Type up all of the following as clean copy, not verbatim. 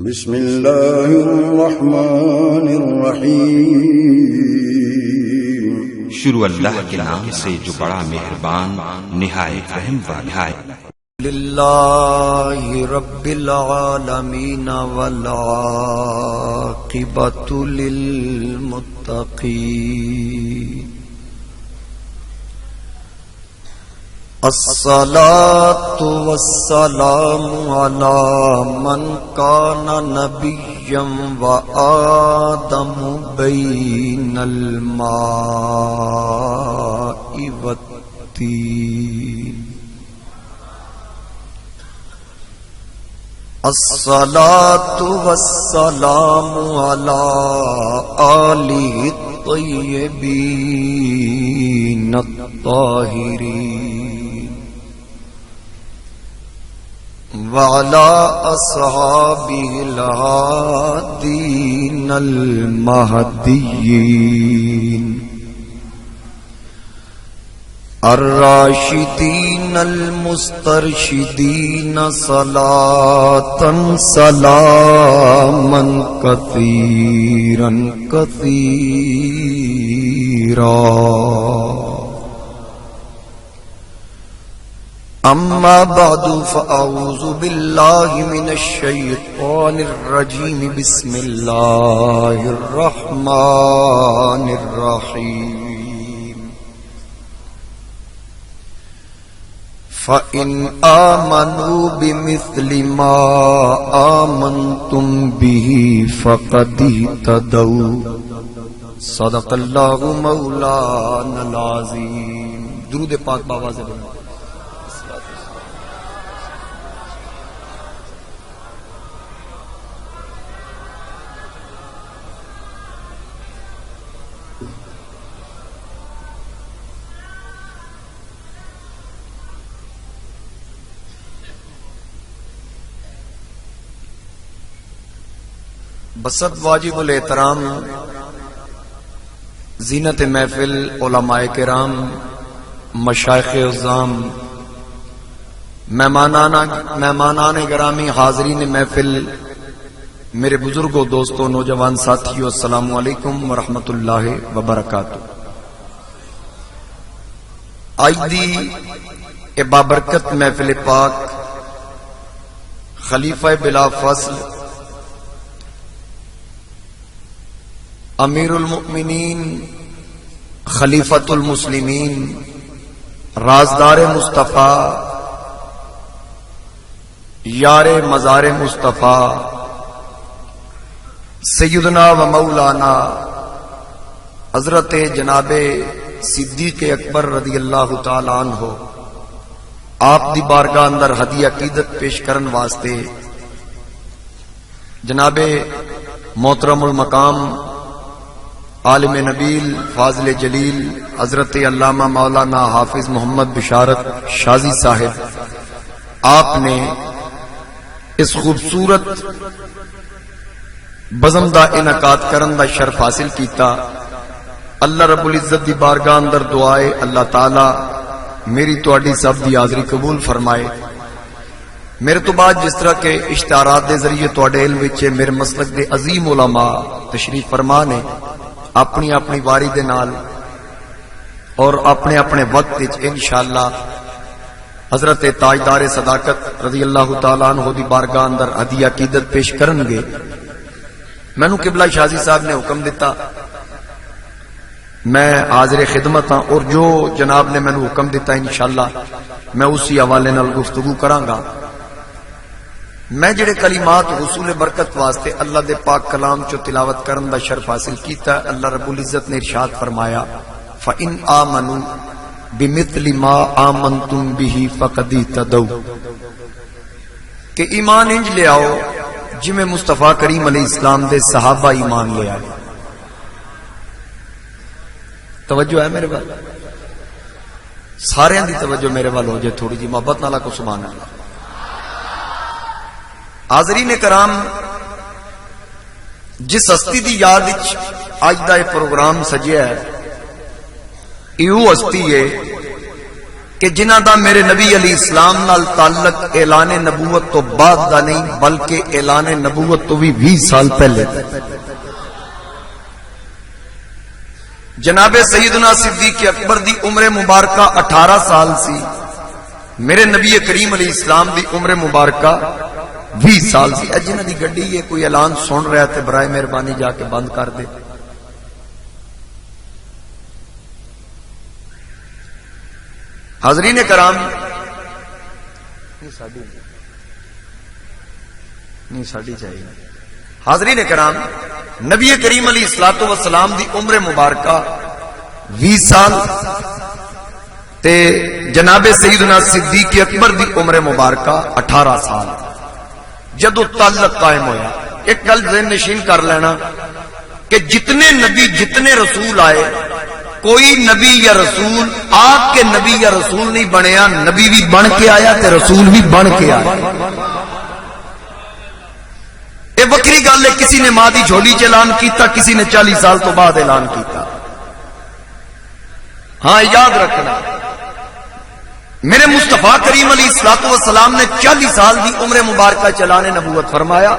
بسم اللہ الرحمن الرحیم۔ شروع اللہ کے نام سے جو بڑا مہربان نہایت رحم والا ہے۔ للہ رب العالمین والعاقبۃ للمتقین، الصلاۃ والسلام علی من کان نبیا وآدم بین الماء والطین، الصلاۃ والسلام علی آلہ الطیبین الطاہرین وعلى أصحابه الهادين المهديين الراشدين المسترشدين، صلاة سلاما كثيرا كثيرا۔ اما بعد فاعوذ باللہ من الشیطان الرجیم، بسم اللہ الرحمن الرحیم۔ فَإِنْ آمَنُوا بِمِثْلِ مَا آمَنْتُمْ بِهِ فَقَدِ اهْتَدَوْا، صدق اللہ مولانا العظیم۔ درود پاک بابا سے بولیں۔ بسط واجب الاحترام زینت محفل علماء کرام، مشائخ عظام، مہمانان گرامی، حاضرین محفل، میرے بزرگوں، دوستوں، نوجوان ساتھیوں، السلام علیکم ورحمۃ اللہ وبرکاتہ۔ آج دی اے بابرکت محفل پاک خلیفہ بلا فصل امیر المؤمنین، خلیفۃ المسلمین، رازدار مصطفیٰ، یار مزار مصطفیٰ، سیدنا و مولانا حضرت جناب صدیق اکبر رضی اللہ تعالی عنہ آپ دی بارگاہ اندر ہدیہ عقیدت پیش کرن واسطے جناب محترم المقام عالم نبیل فاضل جلیل حضرت علامہ مولانا حافظ محمد بشارت شازی صاحب آپ نے اس خوبصورت بزم دا انعقاد کرن دا شرف حاصل کیتا۔ اللہ رب العزت دی بارگاہ اندر دعائے اللہ تعالی میری تواڈی سب دی حاضری قبول فرمائے۔ میرے تو بعد جس طرح کے اشتہارات دے ذریعے تواڈے علم وچ میرے مسلک دے عظیم علماء تشریف فرما نے اپنی اپنی واری دے نال اور اپنے اپنے وقت وچ انشاءاللہ حضرت تاجدار صداقت رضی اللہ تعالیٰ عنہ دی بارگاہ اندر ہدیہ عقیدت پیش کرن گے۔ مینوں قبلہ شازی صاحب نے حکم دیتا، میں حاضر خدمت ہاں، اور جو جناب نے مینوں حکم دیتا انشاءاللہ میں اسی حوالے نال گفتگو کراں گا۔ میں جڑے کلمات حصول برکت واسطے اللہ دے پاک کلام چو تلاوت کرن دا شرف حاصل کیتا ہے، اللہ رب العزت نے ارشاد فرمایا فَإِنْ آمَنُوا بِمِثْلِ مَا آمَنْتُمْ بِهِ فَقَدِ اهْتَدَوْا، کہ ایمان انج لے آؤ جی میں مصطفیٰ کریم علیہ السلام دے صحابہ ایمان لے آئے۔ توجہ ہے میرے وال؟ سارے دی توجہ میرے وال ہو جائے تھوڑی جی محبت نالا کو سبحان اللہ۔ حاضرین کرام، جس ہستی دی یاد وچ اج دا یہ پروگرام سجیا ہے، ایو ہستی ہے کہ جنہ دا میرے نبی علیہ السلام نال تعلق اعلان نبوت تو بعد دا نہیں بلکہ اعلان نبوت تو بھی 20 سال پہلے. جناب سیدنا صدیق اکبر دی عمر مبارکہ 18 سال سی. میرے نبی کریم علیہ السلام دی عمر مبارکہ 20 سال سی. جنہ دی گڈی یہ کوئی اعلان سن رہا ہے برائے مہربانی جا کے بند کر دے. حاضرین کرام، نہیں ساڈی چاہیے. حاضرین کرام، نبی کریم علیہ الصلوۃ والسلام دی عمر مبارکہ 20 سال تے جناب سیدنا صدیق اکبر دی عمر مبارکہ 18 سال. جدو تعلق قائم ہویا، ایک گل ذہن نشین کر لینا کہ جتنے نبی جتنے رسول آئے، کوئی نبی یا رسول آپ کے نبی یا رسول نہیں بنیا، نبی بھی بن کے آیا تے رسول بھی بن کے آیا. یہ وکری گل ہے، کسی نے ماں دی جھولی چ اعلان کیتا، کسی نے 40 سال تو بعد اعلان کیتا. ہاں یاد رکھنا، میرے مصطفیٰ کریم علیہ الصلوۃ والسلام نے 40 سال دی عمر مبارکہ چلانے نبوت فرمایا.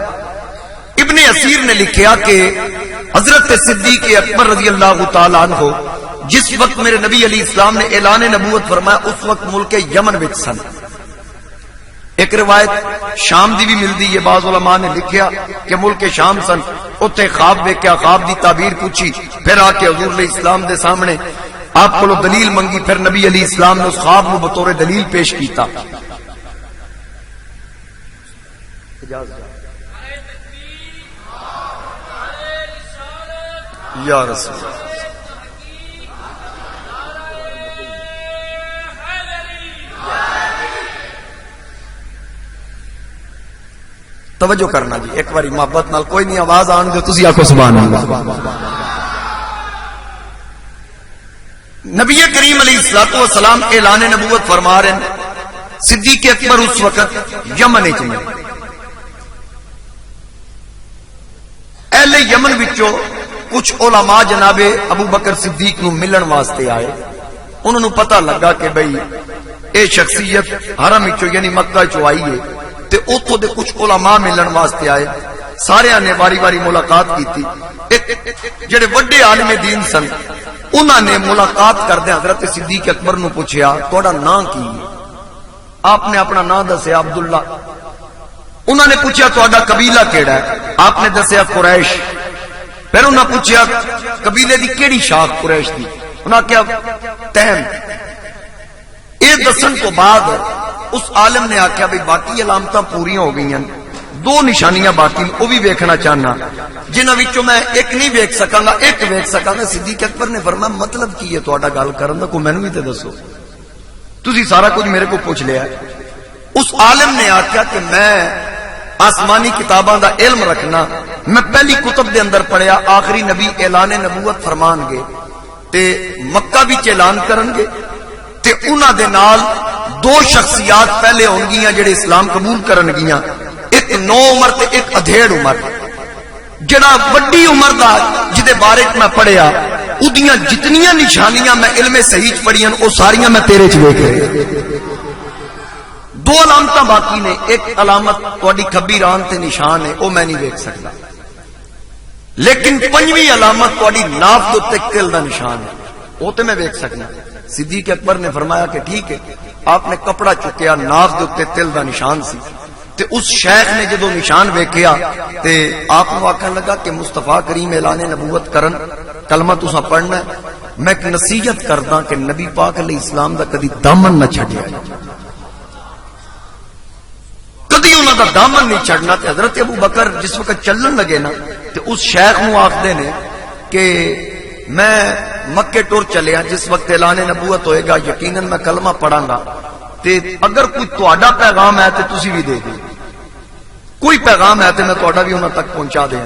ابن اسیر نے لکھیا کہ حضرت صدیق اکبر رضی اللہ تعالی عنہ جس وقت میرے نبی علیہ السلام نے اعلان نبوت فرمایا اس وقت ملک یمن وچ سن. ایک روایت شام دی بھی ملدی ہے، بعض علماء نے لکھیا کہ ملک شام سن. اوتھے خواب ویکھیا، خواب دی تعبیر پوچھی، پھر آ کے حضور علیہ السلام دے سامنے آپ کو دلیل منگی. پھر نبی علیہ السلام نے اس خواب کو بطور دلیل پیش کیتا. یا رسول اللہ، توجہ کرنا جی، ایک باری محبت نال، کوئی نہیں آواز آن دو، تسی آکھو سبحان اللہ. نبی کریم علیہ الصلوۃ والسلام اعلان نبوت فرما رہے ہیں. صدیق اکبر اس وقت یمن وچ نے. اہل یمن وچوں کچھ علماء جناب ابو بکر صدیق نو ملن واسطے آئے. انہوں نے پتہ لگا کہ بھئی اے شخصیت حرم وچوں یعنی مکہ چوں آئی ہے تے اوتھوں دے کچھ علماء ملن واسطے آئے. سارے نے باری باری ملاقات کیتی. جڑے وڈے عالم دین سن انہوں نے ملاقات کردے حضرت صدیق اکبر نو پوچھیا تہاڈا نام کی ہے؟ آپ نے اپنا نام دسیا عبداللہ. انہوں نے پوچھا تہاڈا قبیلہ کیڑا ہے؟ آپ نے دسیا قریش. پھر انہوں نے پوچھا قبیلے دی کیڑی شاخ قریش دی؟ انہوں نے کہا تہم. یہ دسن تو بعد اس عالم نے آخیا بھی باقی علامتاں پوریاں ہو گئی ہیں، 2 نشانیاں باقی وہ بھی ویکھنا چاہنا، جنہاں وچوں میں ایک نہیں ویکھ سکاں گا، ایک ویکھ سکاں گا. صدیق اکبر نے فرمایا مطلب کی ہے تہاڈا گل کرن دا؟ کوئی مینوں بھی تے دسو، تسی سارا کچھ میرے کو پوچھ لیا. اس عالم نے آخیا کہ میں آسمانی کتاباں دا علم رکھنا، میں پہلی کتب دے اندر پڑھیا آخری نبی اعلان نبوت فرمان گے تے مکہ وچ اعلان کرن گے تے انہاں دے نال 2 شخصیات پہلے ہون گیاں جڑے اسلام قبول کرن گیاں، ایک 9 عمر تے ایک ادھیڑ عمر. جڑا وڈی عمر دا جدے بارے میں پڑھیا اودیاں جتنیاں نشانیاں میں علم صحیح پڑھیاں او ساریاں میں تیرے چ ویکھ رہا. 2 علامتاں باقی نے، ایک علامت تہاڈی کھبی ران تے نشان ہے او میں نہیں ویکھ سکدا، لیکن 5ویں علامت تہاڈی ناف دے اوتے تل دا نشان ہے او تے میں ویکھ سکنا. صدیق اکبر نے فرمایا کہ ٹھیک ہے. آپ نے کپڑا چکیا، ناف دے اوتے تل دا نشان سی تے اس شیخ نے جدو نشان ویکھیا تے آپ کو آکھن لگا کہ مصطفیٰ کریم اعلان نبوت کرن، کلمہ تساں پڑھنا ہے. میں ایک نصیحت کردا کہ نبی پاک علیہ السلام دا کدی دامن نہ چھڈیا، کدی انہاں دا دامن نہیں چھڈنا. تے حضرت ابو بکر جس وقت چلن لگے نا تے اس شیخ نو آکھدے نے کہ میں مکے ٹر چلیا، جس وقت اعلان نبوت ہوئے گا یقیناً میں کلمہ پڑھاں گا تے اگر کوئی تہاڈا پیغام ہے تے تسی بھی دے دے، کوئی پیغام ہے تے میں تہاڈا بھی انہاں تک پہنچا دیں.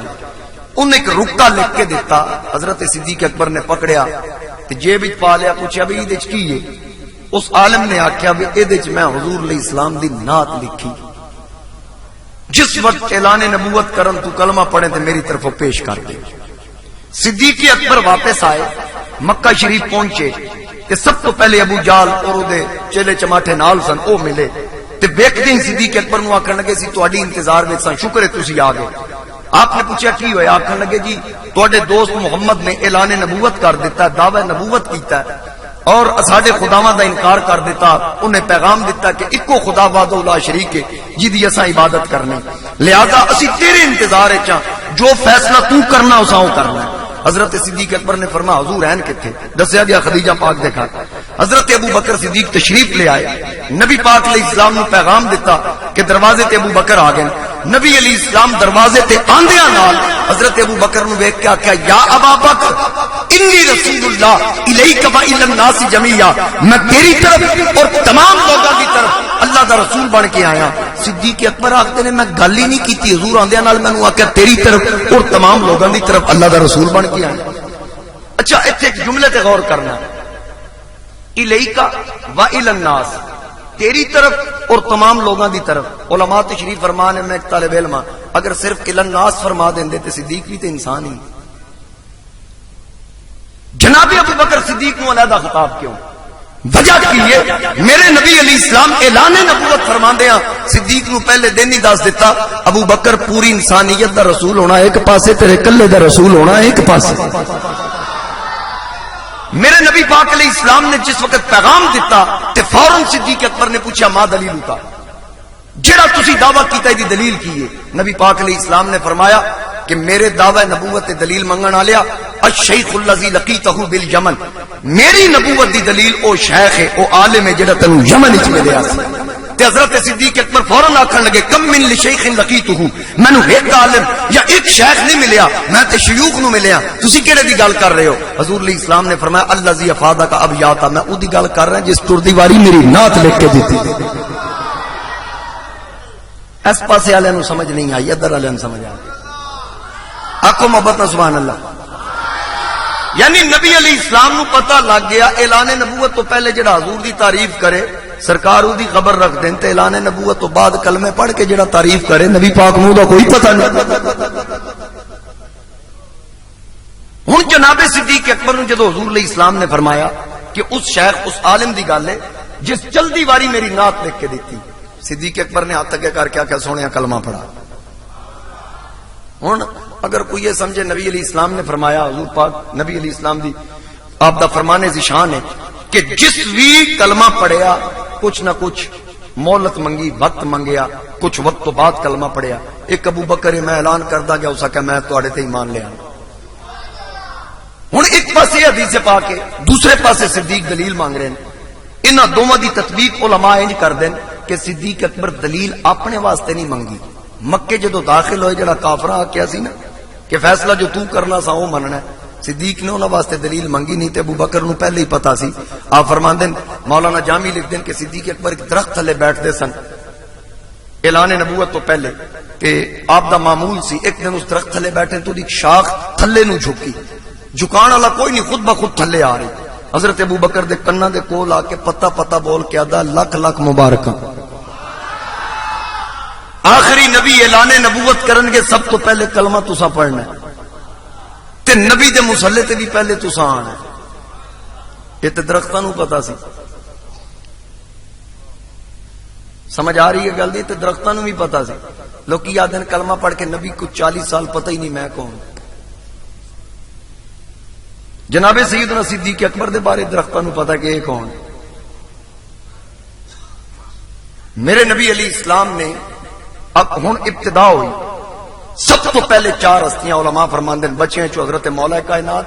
انہیں ایک رکا لکھ کے دیتا. حضرت صدیق اکبر نے پکڑیا تے جیب وچ پا لیا. پوچھا بھی یہ کی ہے؟ اس عالم نے آخیا بھی یہ میں حضور علیہ السلام دی نعت لکھی، جس وقت اعلان نبوت کرن تو کلمہ پڑھے تے میری طرف پیش کر دے. صدیق اکبر واپس آئے، مکہ شریف پہنچے تے کہ سب تو پہلے ابو جال اور دے چیلے چماٹھے نال سن او ملے تے ویکھدے ہی صدیق اکبر نو آکھن لگے سی تہاڈی انتظار وچ سن، شکر ہے تسی آ گئے۔ آپ نے پوچھا کی ہویا؟ آکھن لگے جی تہاڈے دوست محمد نے اعلان نبوت کر دیتا، دعوی نبوت کیتا ہے اور ساڈے خداواں دا انکار کر دیتا، انہیں پیغام دیتا کہ اکو خدا وحدہ لا شریک ہے جدی اساں عبادت کرنی، لہذا اسی تیرے انتظار وچ ہاں، جو فیصلہ تو کرنا اساں او کرنا ہے۔ حضرت صدیق اکبر نے فرمایا حضور ہیں کتنے؟ دسیا گیا خدیجہ پاک دے گھر۔ حضرت ابو بکر صدیق تشریف لے آئے، نبی پاک علیہ السلام نے پیغام دیتا کہ دروازے تے ابو بکر آ گئے۔ نبی علیہ السلام دروازے تے آندیاں نال حضرت ابو بکر نو ویکھ کے آکھیا یا ابا بکر انی رسول اللہ الیک و الی الناس جميعا، میں تیری طرف اور تمام لوگوں کی طرف اللہ دا رسول بن کے آیا۔ صدیق اکبر آکھتے نے میں گل ہی نہیں کیتی، حضور آندیاں نال مینوں آکھیا تیری طرف اور تمام لوگوں کی طرف اللہ دا رسول بن کے آیا۔ اچھا ایتھے ایک جملے تے غور کرنا، الیک و الی الناس، تیری طرف اور تمام لوگوں دی طرف۔ علماء تشریف فرمان ہے، میں ایک طالب علم ہاں، اگر صرف الی الناس فرما دیندے تے صدیق بھی تے انسان ہی، جناب ابو بکر صدیق نو علیحدہ خطاب کیوں؟ وجہ کی ہے میرے نبی علیہ السلام اعلان نبوت فرماندے ہیں، صدیق نو پہلے دن ہی دس دیتا ابو بکر پوری انسانیت دا رسول ہونا ایک پاسے، تیرے کلے دا رسول ہونا ایک پاسے۔ میرے نبی پاک علیہ السلام نے جس وقت پیغام دیتا تے فوراً صدیق اکبر نے پوچھا ما دلیل ہوتا، جڑا تسی دعویٰ کیتا ہے دی دلیل کی ہے؟ نبی پاک علیہ السلام نے فرمایا کہ میرے دعوی نبوت دلیل منگن آلیا الشیخ الذی لقیتہ بالیمن، میری نبوت دی دلیل او شیخ ہے، او عالم ہے جڑا تینوں یمن وچ ملیا سی۔ تے حضرت صدیق اکبر فوراً آکھن لگے کم من لشیخ لقیتہ، مینوں ایک عالم یا ایک شیخ نہیں ملیا، میں تے شیوخ نو ملیا، تسی کیڑے دی گل کر رہے ہو؟ حضور علیہ السلام نے فرمایا الذی افادک ابیاتا، میں او دی گل کر رہا جس ٹردی واری میری نعت لکھ کے دتی۔ اس پاسے والے نو سمجھ نہیں آئی، ادھر والے نو سمجھ آ گئی۔ آکھو محبت نہ سبحان اللہ۔ یعنی نبی علیہ السلام نو پتہ لگ گیا اعلان نبوت تو پہلے جڑا حضور دی تعریف کرے سرکار دی خبر رکھ دین، تے اعلان نبوت تو بعد کلمے پڑھ کے جڑا تعریف کرے نبی پاک نو دا کوئی پتہ نہیں۔ ہن جناب صدیق اکبر نو جدو حضور علیہ السلام نے فرمایا کہ اس شیخ اس عالم دی گل ہے جس جلدی واری میری نعت لکھ کے دیتی، صدیق اکبر نے ہاتھ اگے کر کے آکھیا سونیا کلمہ پڑھا۔ ہن اگر کوئی یہ سمجھے نبی علیہ السلام نے فرمایا، حضور پاک نبی علیہ السلام دی آپ دا فرمانے ذیشان ہے کہ جس بھی کلمہ پڑھیا کچھ نہ کچھ مہلت منگی، وقت منگیا، کچھ وقت تو بعد کلمہ پڑھیا۔ ایک ابو بکر میں اعلان کردا گیا اس کہ میں تواڈے تے ایمان لے آیا۔ ہن ایک پاسے حدیث پاک ہے، دوسرے پاسے صدیق دلیل مانگ رہے ہیں۔ انہاں دونوں دی تطبیق علماء انج کر دین کہ صدیق اکبر دلیل اپنے واسطے نہیں منگی، مکے جدو داخل ہوئے جڑا کافراں آکھیا سی نا کہ فیصلہ جو تو کرنا سا وہ مننا ہے، صدیق نے انہاں واسطے دلیل منگی نہیں تے ابو بکر نو پہلے ہی پتا سی۔ آپ فرماندے مولانا جامی لکھ دین کہ صدیق اکبر ایک درخت تھلے بیٹھتے سن اعلان نبوت تو پہلے، تے آپ دا معمول سی ایک دن اس درخت تھلے بیٹھے تو دی شاخ تھلے نو جھکی، جھکان والا کوئی نہیں، خود بخود تھلے آ رہی۔ حضرت ابو بکر دے کناں دے کول آ کے پتا پتا بول کے آدا لکھ لکھ مبارکاں، آخری نبی اعلان نبوت کرن گے سب تو پہلے کلمہ تسا پڑھنا ہے تے نبی دے مصلی تے بھی پہلے تسا آنا ہے۔ یہ تے درختاں نو پتا سی، سمجھ آ رہی ہے گل دی؟ تے درختاں نو بھی پتا سی۔ لوگ یادن کلمہ پڑھ کے نبی کو 40 سال پتہ ہی نہیں میں کون۔ جناب سیدنا صدیق اکبر دے بارے درختاں نو پتا کہ یہ کون۔ میرے نبی علیہ السلام نے اب ہن ابتدا ہوئی، سب تو پہلے 4 ہستیاں علماء فرماندے بچیاں چو حضرت مولا کائنات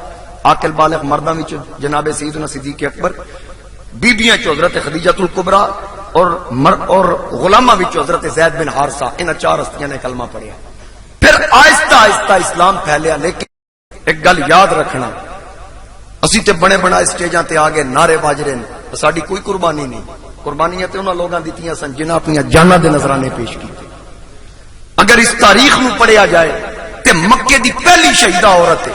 عاقل بالغ مرداں وچ جناب سیدنا صدیق اکبر، بیبیاں چو حضرت خدیجہ الکبریٰ اور غلاماں وچ حضرت زید بن حارثہ، انہاں 4 ہستیاں نے کلمہ پڑھیا۔ پھر آہستہ آہستہ اسلام پھیلیا، لیکن ایک گل یاد رکھنا، اسی تے بڑے بڑا اسٹیجاں تے آ گئے، نعرے باج رہے ہیں، ساڈی کوئی قربانی نہیں، قربانیاں تے انہاں لوگاں دتیاں سن جنہاں اپنی جاناں دے نذرانے پیش کیتے۔ اگر اس تاریخ نو پڑھیا جائے تے مکے دی پہلی شہیدہ عورت ہے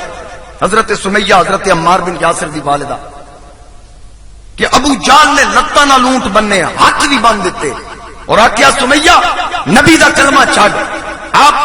حضرت سمیہ، حضرت عمار بن یاسر دی والدہ، کہ ابو جال نے لتاں نال اونٹ بننے، ہاتھ بھی بن دیتے اور آکھیا سمیہ نبی دا کلمہ چھڈ۔ آپ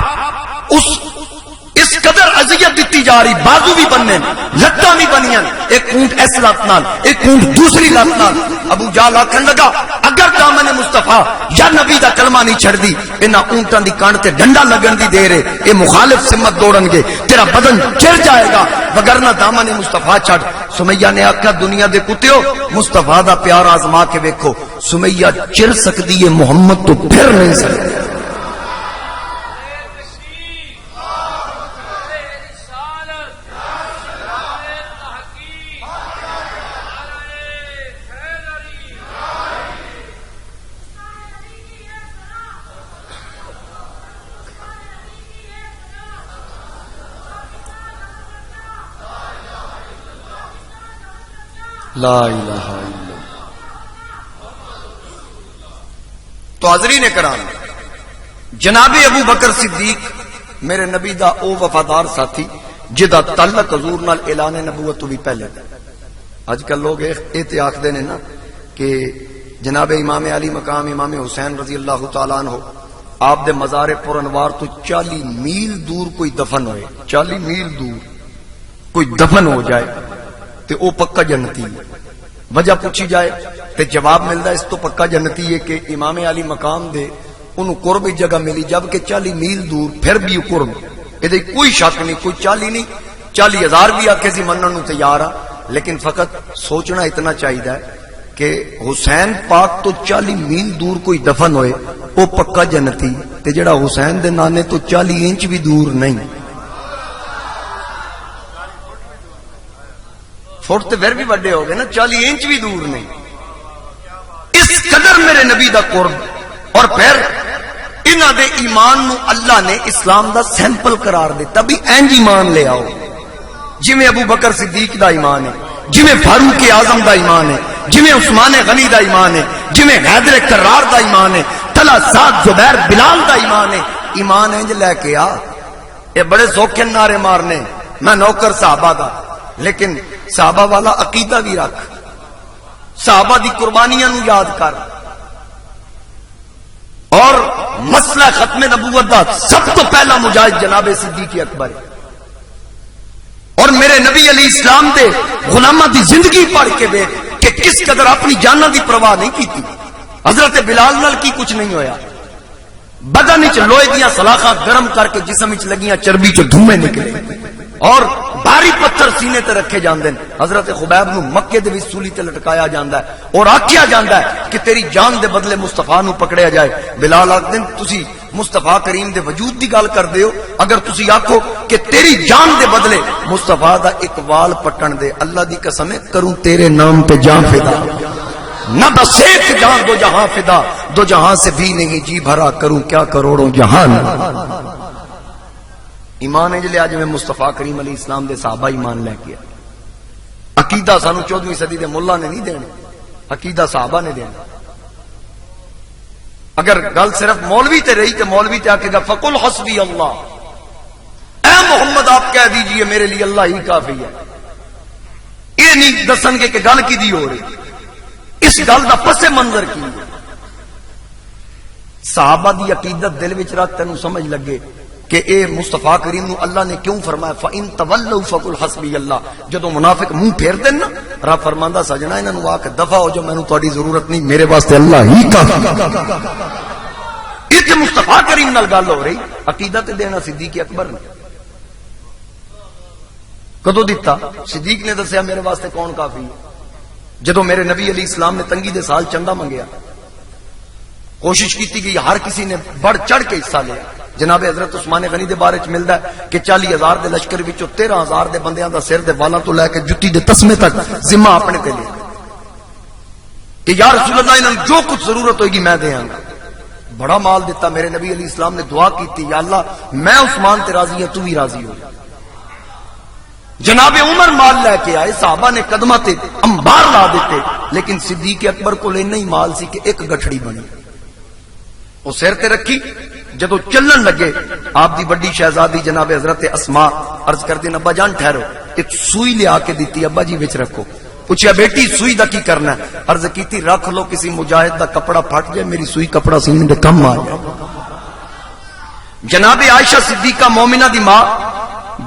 اس اس قدر اذیت دیتی جا رہی، بازو بھی بننے لتاں بھی بنیاں، ایک اونٹ اس لت نال ایک اونٹ دوسری لت نال۔ ابو جہل آکھن لگا اگر دامن مصطفیٰ یا نبی دا کلمہ نہیں چھڑ دی، انہاں اونٹاں دی کان تے ڈنڈا لگن دی دیر ہے، اے مخالف سمت دوڑن گے، تیرا بدن چر جائے گا، وگرنہ دامن مصطفیٰ چھڑ۔ سمیہ نے آکھا دنیا دے کتیو مصطفیٰ دا پیار آزما کے ویکھو، سمیہ چر سکدی ہے، محمد تو پھر نہیں سکتی۔ لا الہ الا اللہ۔ تو حاضرین کرام، جناب ابو بکر صدیق میرے نبی دا او وفادار ساتھی جدا تعلق حضور نال اعلان نبوت تو بھی پہلے۔ آج کل لوگ اے آکھدے نے نا کہ جناب امام علی مقام امام حسین رضی اللہ تعالیٰ عنہ آپ دے مزار پر انوار تو 40 میل دور کوئی دفن ہوئے، 40 میل دور کوئی دفن ہو جائے تے او پکا جنتی ہے۔ وجہ پوچھی جائے تے جواب ملتا ہے اس تو پکا جنتی ہے کہ امام علی مقام دے انہوں قرب جگہ ملی، جبکہ 40 میل دور پھر بھی قرب، یہ کوئی شک نہیں، کوئی 40 نہیں 40,000 بھی آکے سی منن نو تیار آ، لیکن فقط سوچنا اتنا چاہیے کہ حسین پاک تو 40 میل دور کوئی دفن ہوئے وہ پکا جنتی، تے جڑا حسین دے نانے تو 40 انچ بھی دور نہیں، فٹ تے پھر بھی بڑے ہو گئے نا، 40 انچ بھی دور نہیں۔ اس قدر میرے نبی دا قرب، اور پھر انہاں دے ایمان نو اللہ نے اسلام دا سیمپل قرار دیتا بھی اینج ایمان لے آؤ، جویں ابو بکر صدیق دا ایمان ہے، جویں فاروق اعظم دا ایمان ہے، جویں عثمان غنی دا ایمان ہے، جویں حیدر کرار دا ایمان ہے، طلحہ سعد زبیر بلال دا ایمان ہے۔ ایمان اینج لے کے آ، اے بڑے سوکھے نعرے مارنے میں نوکر صحابہ دا، لیکن صحابہ والا عقیدہ بھی رکھ، صحابہ دی قربانیاں نو یاد کر، اور مسئلہ ختم نبوت دا سب تو پہلا مجاہد جناب صدیق اکبر ہے۔ اور میرے نبی علیہ السلام دے غلامہ دی زندگی پڑھ کے دیکھ کہ کس قدر اپنی جانہ دی پرواہ نہیں کی تھی۔ حضرت بلال نال کی کچھ نہیں ہویا، بدن وچ لوہے دیاں سلاخاں گرم کر کے جسم وچ لگیاں چربی چ دھوئیں نکلے، اور بھاری پتھر سینے تے رکھے جاندے ہیں۔ حضرت خبیب نو مکے دے وچ سولی تے لٹکایا جاندا ہے اور آکھیا جاندا ہے کہ تیری جان دے بدلے مصطفیٰ نو پکڑیا جائے۔ بلال آکھدے تسی مصطفیٰ کریم دے وجود دی گل کردے ہو، اگر تسی آکھو کہ تیری جان دے بدلے مصطفیٰ دا ایک وال پٹن دے، اللہ دی قسم ہے کروں تیرے نام پہ جان فدا، نہ بس ایک جان دو جہاں فدا، دو جہاں سے بھی نہیں جی بھرا، کروں کیا کروڑوں جہان۔ ایمان ہے جلے آج میں مصطفیٰ کریم علیہ السلام دے صحابہ ایمان لے کے عقیدہ سانو 14ویں صدی دے ملا نے نہیں دینے، عقیدہ صحابہ نے دینا۔ اگر گل صرف مولوی تے رہی تو مولوی تے آکے گا فقل حسبی اللہ، اے محمد آپ کہہ دیجئے میرے لیے اللہ ہی کافی ہے، یہ نہیں دسن گے کہ گل کی دی ہو رہی، اس گل دا پس منظر کی۔ صحابہ دی عقیدت دل وچ رکھ تینوں سمجھ لگے کہ اے مصطفیٰ کریم نو اللہ نے کیوں فرمایا فَإِن تَوَلَّوْا فَقُلْ حَسْبِيَ اللَّهُ، جدو منافق منہ پھیر دین نا، رب فرماندا سجنا انہاں نو آ کے دفع ہو جو، مینوں تہاڈی ضرورت نہیں، میرے واسطے اللہ ہی کافی۔ ایتھے مصطفیٰ کریم نال گل ہو رہی، عقیدہ تے دینا صدیق اکبر نے کدو دیتا؟ صدیق نے دسیا میرے واسطے کون کافی ہے۔ جدو میرے نبی علیہ السلام نے تنگی دے سال چندہ منگیا، کوشش کی گئی، ہر کسی نے بڑھ چڑھ کے حصہ لیا۔ جناب حضرت عثمان غنی دے بارے چ ملدا ہے کہ 40,000 دے لشکر وچوں 13,000 دے بندیاں دا سر دے والاں تو لے کے جُتی دے تسمے تک ذمہ اپنے تے لیا کہ یا رسول اللہ انہاں جو کچھ ضرورت ہوئے گی میں دیاں گا۔ بڑا مال دیتا۔ میرے نبی علیہ السلام نے دعا کی یا اللہ میں عثمان تے راضی ہوں، تو بھی راضی ہو۔ جناب عمر مال لے کے آئے، صحابہ نے قدمہ تے انبار لا دیتے، لیکن صدیق اکبر کو اتنا ہی مال سی کہ ایک گٹھڑی بنی، وہ سر تے رکھی۔ جدو چلن لگے آپ دی بڑی شہزادی جناب حضرت اسماء عرض کر دین ابا جان ٹھہرو، ایک سوئی لے آ کے دیتی، ابا جی وچ رکھو۔ پوچھا بیٹی سوئی دا کی کرنا ہے؟ عرض کیتی رکھ لو، کسی مجاہد دا کپڑا پھٹ جائے میری سوئی کپڑا سینے دے کم آ جائے۔ جناب عائشہ صدیقہ مومنہ دی ماں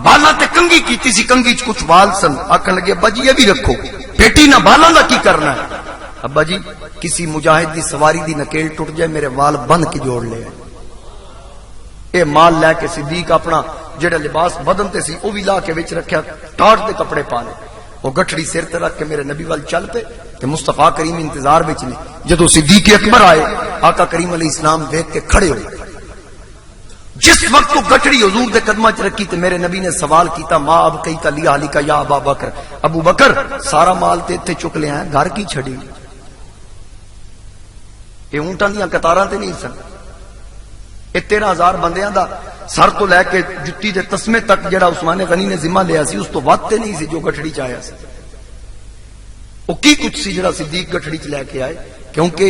بالاں تے کنگھی کیتی سی، کنگھی چ کچھ وال سن، آکھن لگے ابا جی یہ بھی رکھو، بیٹی نہ بالاں دا کی کرنا ہے؟ ابا جی کسی مجاہد دی سواری دی نکیل ٹوٹ جائے میرے وال بند کے جوڑ لے۔ اے مال لے کے صدیق اپنا جڑا لباس بدن تے سی او بھی لا کے وچ رکھیا، ٹاٹ دے کپڑے پا لے، وہ گٹھڑی سر تے رکھ کے میرے نبی وال چل پے تے مصطفیٰ کریم انتظار وچ نے۔ جدوں صدیق اکبر آئے آقا کریم علیہ السلام دیکھ کے کھڑے ہوئے، جس وقت وہ گٹھڑی حضور دے قدماں چ رکھی تے میرے نبی نے سوال کیتا ما اب کئی کا لیا علی کا یا ابا بکر، ابو بکر سارا مال تے ایتھے چک لیا ہے، گھر کی چھڑی؟ یہ اونٹاں دیاں قطاراں تے نہیں سن، یہ 13,000 بندیاں دا سر تو لے کے جتی دے تسمے تک جڑا عثمان غنی نے ذمہ لیا سی اس تو ود تے نہیں سی جو گٹھڑی چ آیا سی۔ وہ کی کچھ سی جڑا صدیق گٹھڑی چ لے کے آئے، کیونکہ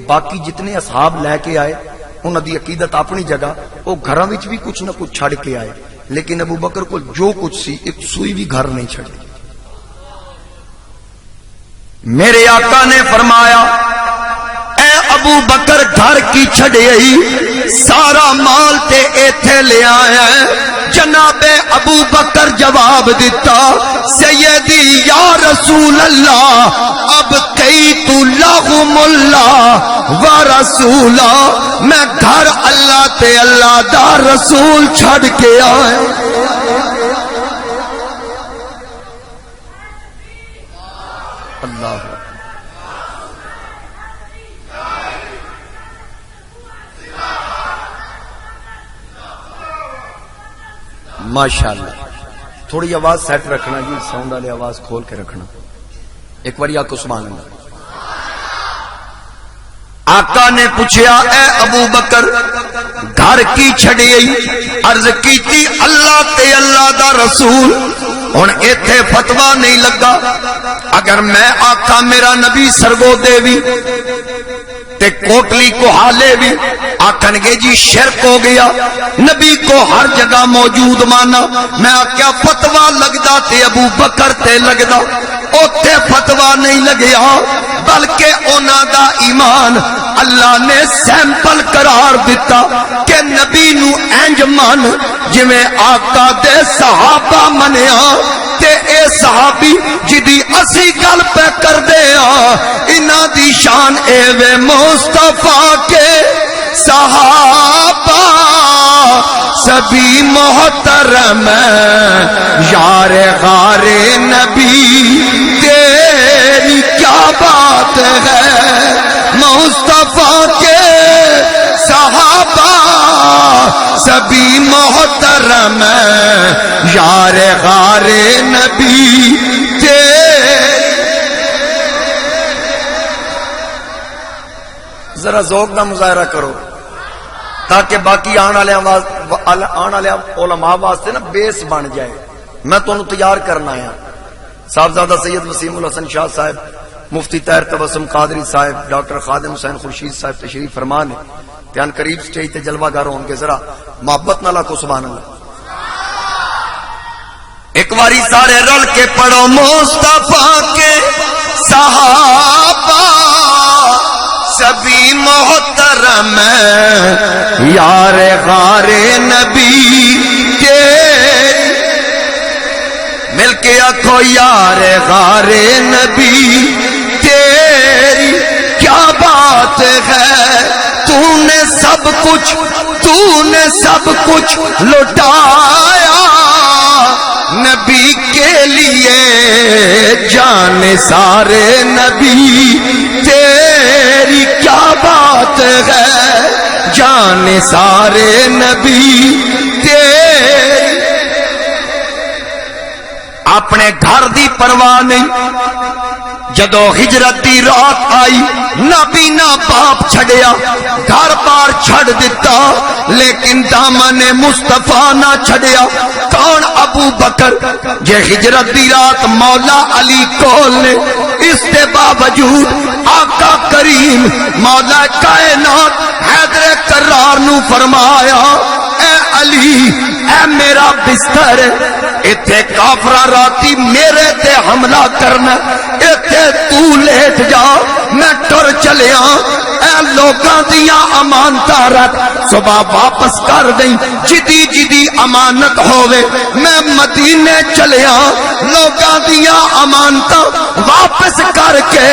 باقی جتنے اصحاب لے کے آئے انہاں دی عقیدت اپنی جگہ، وہ گھراں وچ بھی کچھ نہ کچھ چھڑ کے آئے، لیکن ابو بکر کو جو کچھ سی ایک سوئی بھی گھر نہیں چھڑی۔ میرے آقا نے فرمایا اے ابو بکر گھر کی چھڑی، سارا مال تے ایتھے لے آیا ہے۔ جناب ابو بکر جواب دیتا سیدی یا رسول اللہ اب کئی تو لغم اللہ و رسولہ، میں گھر اللہ تے اللہ دا رسول چھڑ کے آئے۔ اللہ ماشاءاللہ، تھوڑی آواز سیٹ رکھنا جی، ساؤنڈ والی آواز کھول کے رکھنا، ایک بار آکو سبحان اللہ۔ آقا نے پوچھا اے ابو بکر گھر کی چھڑی؟ عرض کیتی اللہ تے اللہ دا رسول، ہن ایتھے فتوا نہیں لگا، اگر میں آقا میرا نبی سرگو دے بھی تے کوٹلی کو حالے بھی آکھن گے جی شرک ہو گیا، نبی کو ہر جگہ موجود مانا۔ میں کیا فتوا لگدا تے ابو بکر تے لگدا، اوتھے فتوا نہیں لگیا، بلکہ انہاں دا ایمان اللہ نے سیمپل قرار دیتا کہ نبی نو انج من جویں آقا دے صحابہ منیا، تے اے صحابی جدی اسی گل پہ کر دے انہاں دی شان اے وے مصطفیٰ کے صحابہ سبھی محترم یار غار نبی، تیری کیا بات ہے مصطفیٰ کے صحابہ سبھی محترم یار غار نبی، ذرا ذوق کا مظاہرہ کرو تاکہ باقی آنے والے علماء واسطے نا بیس بن جائے۔ میں تمہیں تیار کرنا آیا، صاحبزادہ سید وسیم الحسن شاہ صاحب، مفتی طاہر تبسم قادری صاحب، ڈاکٹر خادم حسین خورشید صاحب تشریف فرما نے، دھیان قریب سٹیج تے جلوہ گر ہون گے، ذرا محبت نال کو سبحان اللہ۔ ایک باری سارے رل کے پڑھو مصطفیٰ کے صحابہ سبھی محترم یار غار نبی، مل کے آکھو یار غار نبی، تیری کیا بات ہے، تو نے سب کچھ لٹایا نبی کے لیے، جان سارے نبی، تیری کیا بات ہے، جان سارے نبی، تیری اپنے گھر دی پرواہ نہیں۔ جدو ہجرت دی رات آئی نبی نہ باپ چھڑیا، گھر بار چھڑ دیتا، لیکن دامن مصطفیٰ نہ چھڑیا۔ کون؟ ابو بکر، جے ہجرت دی رات مولا علی کول نے، اس کے باوجود آقا کریم مولا کائنات حیدر کرار نو فرمایا اے علی اے میرا بستر، ایتھے کافرہ راتی میرے تے حملہ کرنا، ایتھے تو لیٹ جا میں ٹر چلیا، اے لوگاں دیاں امانتاں رکھ صبح واپس کر دیں جدی جدی امانت ہووے میں مدینے چلیا لوگاں دیاں امانتاں واپس کر کے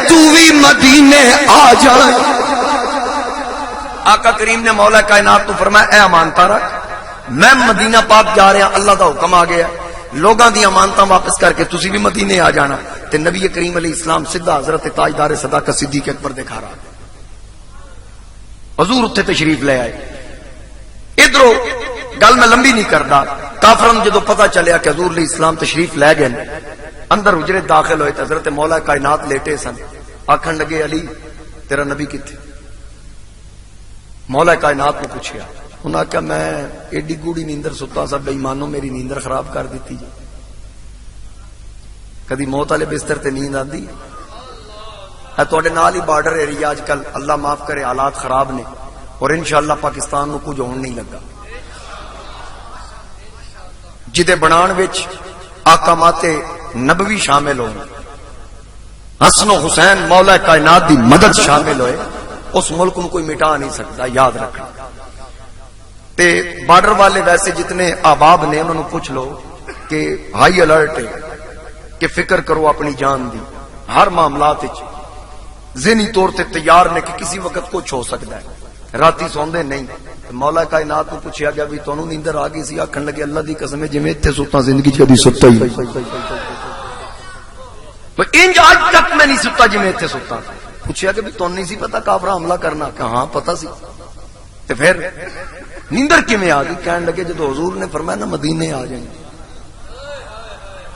تو بھی مدینے آ جائے. آقا کریم نے مولا کائنات تو فرمایا اے امانتاں رکھ میں مدینہ پاک جا رہا اللہ دا حکم آ گیا لوگاں دی امانتاں واپس کر کے تسی بھی مدینے آ جانا. تے نبی کریم علیہ السلام سیدھا حضرت تاجدار صداقت صدیق اکبر دے گھر آ گئے. حضور اتنے تشریف لے آئے. ادھروں گل میں لمبی نہیں کردا کافرن جدو پتہ چلیا کہ حضور علیہ السلام تشریف لے گئے اندر حجرے داخل ہوئے تے حضرت مولا کائنات لیٹے سن. آکھن لگے علی تیرا نبی کتھے؟ مولا کائنات نے پوچھیا. انہاں کہا میں ایڈی گوڑی نیندر ستا سا بے ایمانو میری نیندر خراب کر دیتی جی. کدی موت والے بستر تے نیند آندی ہے تواڈے نال ہی بارڈر ایریا اج کل اللہ معاف کرے حالات خراب نے اور انشاءاللہ پاکستان نو کچھ ہون نہیں لگا جدے بنان وچ احکامات نبوی شامل ہون حسن و حسین مولا کائنات دی مدد شامل ہوئے اس ملک نو کوئی مٹا نہیں سکتا یاد رکھنا. تے بارڈر والے ویسے جتنے احباب نے انہوں نے پوچھ لو کہ ہائی الرٹ ہے کہ فکر کرو اپنی جان دی ہر معاملات ذہنی طور تے تیار نے کہ کسی وقت کچھ ہو سکتا ہے راتی سوندے نہیں. مولا کائنات کو پوچھا گیا بھی تانوں نیندر آ گئی سی؟ آکھن لگے اللہ دی قسم ہے جویں ایتھے ستا زندگی چ کبھی ستا ہی تو انج آج تک میں نہیں ستا جویں ایتھے ستا. پوچھا کہ بھی تانوں نہیں سی پتہ کافر حملہ کرنا؟ کہ ہاں پتہ سی. تے پھر نیندر کیویں آ گئی؟ کہن لگے جدو حضور نے فرمایا نا مدینے آ جائیں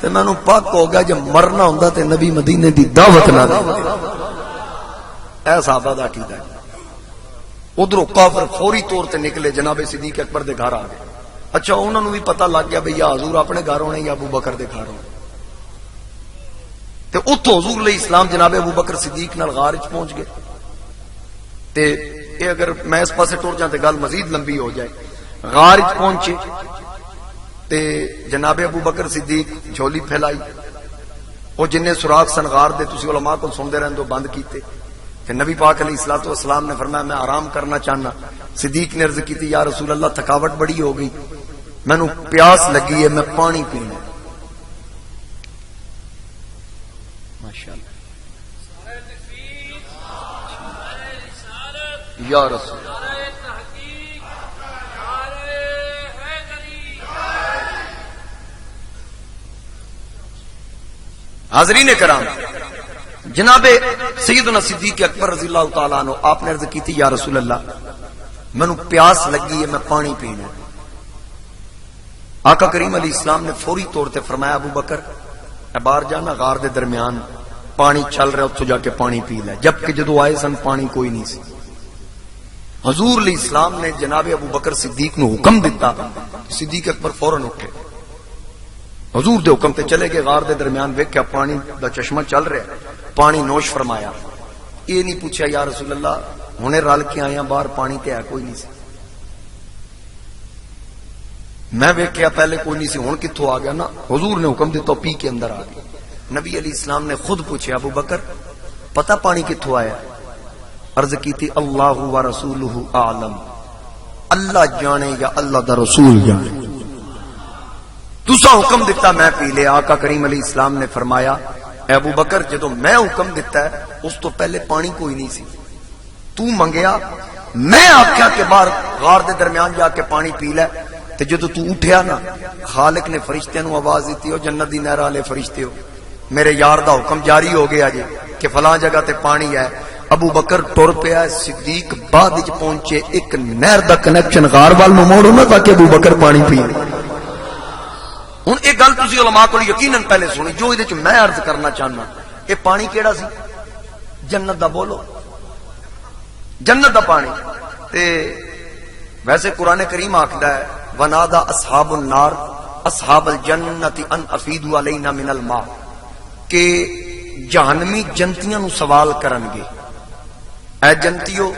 تے مینوں پک ہو گیا جب مرنا ہوندا تے نبی مدینے دی دعوت نہ دے. اے صحابہ دا عقیدہ ہے. ادھروں کافر فوری طور تے نکلے جناب صدیق اکبر دے گھر آ گئے. اچھا انہوں نے بھی پتہ لگ گیا بھئی یا حضور اپنے گھر ہونے یا ابو بکر دے گھر ہونے. تے اتو حضور علیہ السلام جناب ابو بکر صدیق نال غار وچ پہنچ گئے. تے اے اگر میں اس پاسے ٹر جاں تے گل مزید لمبی ہو جائے. غار وچ پہنچے تے جناب ابو بکر صدیق جھولی پھیلائی او جننے سوراخ سن غار دے تسی علماء کو سندے رہندے بند کیتے. کہ نبی پاک علیہ الصلوۃ والسلام نے فرمایا میں آرام کرنا چاہنا. صدیق نے عرض کی تھی یا رسول اللہ تھکاوٹ بڑی ہو گئی مینوں پیاس لگی ہے میں پانی پینا. ماشاءاللہ یا رسول حاضرین کرام جناب سیدنا صدیق اکبر رضی اللہ تعالیٰ عنہ آپ نے عرض کی تھی یا رسول اللہ مینوں پیاس لگی ہے میں پانی پینا. آقا کریم علیہ السلام نے فوری طور تے فرمایا ابو بکر باہر جانا غار دے درمیان پانی چل رہا اتھوں جا کے پانی پی لے. جبکہ جدو آئے سن پانی کوئی نہیں سی. حضور علیہ السلام نے جناب ابو بکر صدیق نو حکم دیتا. صدیق اکبر فوراً اٹھے حضور دے حکم تے چلے گئے غار دے درمیان ویکھیا پانی دا چشمہ چل رہا ہے پانی نوش فرمایا. یہ نہیں پوچھا یا رسول اللہ ہنے رل کے آیا باہر پانی تے ہے کوئی نہیں سی. میں ویکھیا پہلے کوئی نہیں سی ہن کتھوں آ گیا نا حضور نے حکم دیتا پی کے اندر آ گیا. نبی علیہ السلام نے خود پوچھا ابو بکر پتہ پانی کتھوں آیا؟ عرض کی تھی اللہ و رسولہ اعلم اللہ جانے یا اللہ دا رسول جانے. تسا حکم دیتا میں پی لے. آقا کریم علیہ السلام نے فرمایا اے ابو بکر جدو میں حکم دیتا ہے اس تو پہلے پانی کوئی نہیں سی تو منگیا میں آکھیا کہ باہر غار دے درمیان جا کے پانی پی لے. تے جدو تو اٹھیا نا خالق نے فرشتیاں نو آواز دیتی ہو جنت دی نہر والے فرشتے ہو میرے یار دا حکم جاری ہو گیا جی کہ فلاں جگہ تے پانی ہے. ابو بکر ٹر پیا. صدیق بعد وچ پہنچے ایک نہر دا کنیکشن غار وال نو موڑو نا تاکہ ابو بکر پانی پی. ہن ایک گل تسی علماء کو یقیناً پہلے سنی جو ادھے چ میں عرض کرنا چاہنا. اے پانی کیڑا سی؟ جنت دا. بولو جنت دا پانی. تے ویسے قرآن کریم آکھدا ہے ونادا اصحاب النار اصحاب الجنت ان افیدوا علینا من الماء کہ جہنمی جنتیاں نو سوال کرن گے اے جنتیو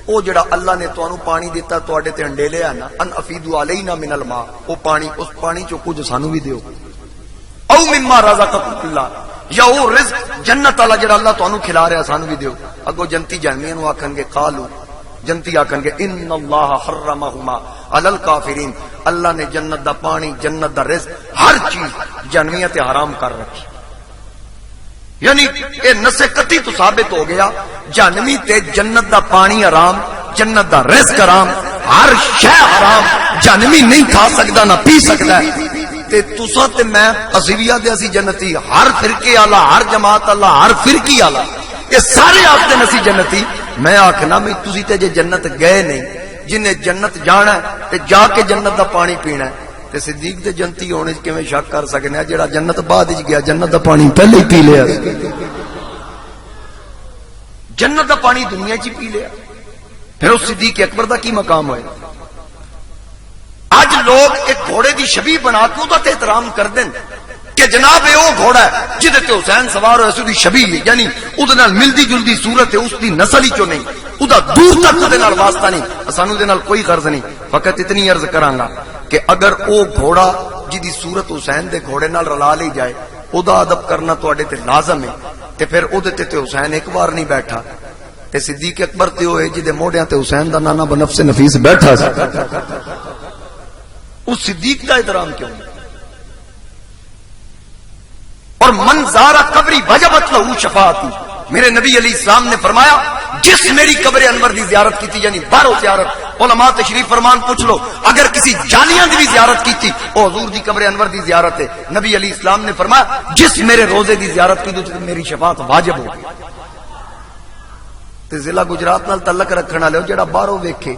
او جڑا اللہ نے تانوں پانی دیتا تواڈے تے انڈیلے ہے نا ان افیدوا علینا من الماء او پانی اس پانی چوں کچھ سانو بھی دیو او مما رزقکم اللہ یا وہ رزق جنت والا جڑا اللہ تانوں کھلا رہا سانو بھی دیو. اگو جنتی جہنمیاں نو آکھن گے قالو جنتی آکھن گے ان اللہ حرمہما علی الکافرین، اللہ نے جنت دا پانی جنت دا رزق ہر چیز جہنمیاں تے حرام کر رکھی. یعنی یہ نص قطعی تو ثابت ہو گیا جہنمی تے جنت دا پانی حرام، جنت دا رزق حرام، ہر شے حرام. جہنمی نہیں کھا سکتا نہ پی سکتا ہے. تے تساں تے میں اصلیہ دے اسی جنتی، ہر فرقے والا، ہر جماعت والا، ہر فرقی والا، یہ سارے آپ دے نسی جنتی. میں آکھنا میں تسی تے جے جنت گئے نہیں، جنہیں جنت جانا ہے تے جا کے جنت دا پانی پینا ہے. تے صدیق دے جنتی ہونے کیویں شک کر سکنے ہیں جڑا جنت بعد وچ گیا جنت دا پانی پہلے ہی پی لیا. جنت دا پانی دنیا چ پی لیا. پھر اس صدیق اکبر دا کی مقام ہوئے؟ اج لوگ ایک گھوڑے دی شبیہ بنا کے اودے تے احترام کر دین کہ جناب اے او گھوڑا ہے جہدے تے حسین سوار ہوئے اس دی شبیہ، یعنی اودے نال ملدی جلدی صورت ہے، اس دی نسل ہی چوں نہیں، اودہ دور تک اودے نال واسطہ نہیں، سانو دے نال کوئی غرض نہیں. فقط اتنی عرض کراں گا کہ اگر او گھوڑا جدی صورت حسین دے گھوڑے نال رلا لی جائے اودہ ادب کرنا تواڈے تے لازم ہے، تے پھر اودے تے حسین ایک بار نہیں بیٹھا. تے صدیق اکبر تے ہوئے جدے موڑیاں تے حسین دا نانا بنفس نفیس بیٹھا سی. اس صدیق کا احترام کیوں؟ اور من زارا قبری وجبت لہو شفاعتی، میرے نبی علیہ السلام نے فرمایا جس میری قبر انور دی زیارت کی تھی، یعنی باہروں زیارت، علماء تشریف فرمان پوچھ لو اگر کسی جالیاں دی بھی زیارت کی تھی وہ حضور دی قبر انور دی زیارت ہے. نبی علیہ السلام نے فرمایا جس میرے روزے دی زیارت کی تو میری شفاعت واجب ہوگی. تے ضلع گجرات نال تعلق رکھنا لے جڑا باہروں ویکھے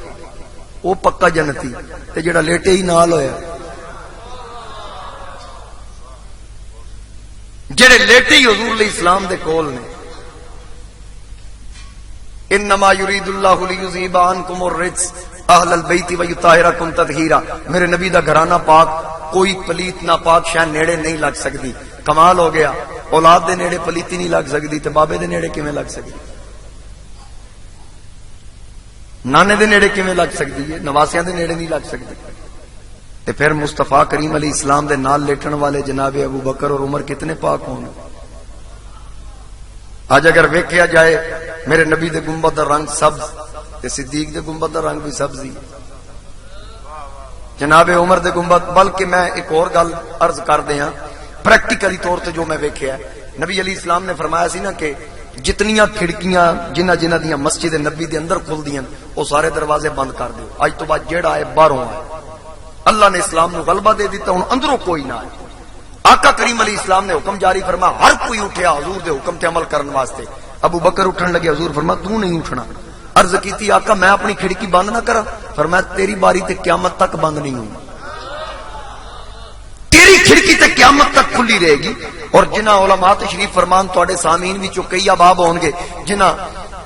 وہ پکا جنتی، تے جڑا لیٹے ہی نال ہویا، جڑے لیٹے ہی حضور علیہ السلام دے کول نے. انما یرید اللہ لیذھب عنکم الرجس اہل البیت ویطہرکم تطہیرا. میرے نبی دا گھرانہ پاک، کوئی پلیت نہ پاک شے نیڑے نہیں لگ سکتی. کمال ہو گیا، اولاد دے نیڑے پلیتی نہیں لگ سکتی تے بابے دے نیڑے کیویں لگ سکتی؟ نانے دے نیڑے کیویں لگ سکتی ہے؟ نواسیاں دے نیڑے نہیں لگ سکتی. تے پھر مصطفیٰ کریم علیہ السلام دے نال لیٹن والے جناب ابو بکر اور عمر کتنے پاک ہوں. آج اگر ویکھیا جائے میرے نبی دے گنبد دا رنگ سبز تے صدیق دے گنبد دا رنگ بھی سبز ہی، جناب عمر دے گنبد. بلکہ میں ایک اور گل عرض کر دیاں پریکٹیکلی طور تے جو میں ویکھیا ہے، نبی علیہ السلام نے فرمایا سی نا کہ جتنیاں کھڑکیاں جنہ دیاں مسجد نبی دے اندر کھل دیاں وہ سارے دروازے بند کر دیو. اج تو بعد جیڑا ہے باہروں ہے. اللہ نے اسلام نو غلبہ دے دیتا، ہن اندروں کوئی نہ ہے. آقا کریم علیہ السلام نے حکم جاری فرمایا ہر کوئی اٹھیا حضور دے حکم تے عمل کرن واسطے. ابو بکر اٹھن لگے، حضور فرمایا تو نہیں اٹھنا. عرض کیتی آقا میں اپنی کھڑکی بند نہ کراں؟ فرمایا تیری باری تے قیامت تک بند نہیں ہوئی، تیری کھڑکی تے قیامت تک کھلی رہے گی. اور جنہ علماء تشریف فرمان تواڈے سامعین وچوں کئی احباب ہون گے جنہ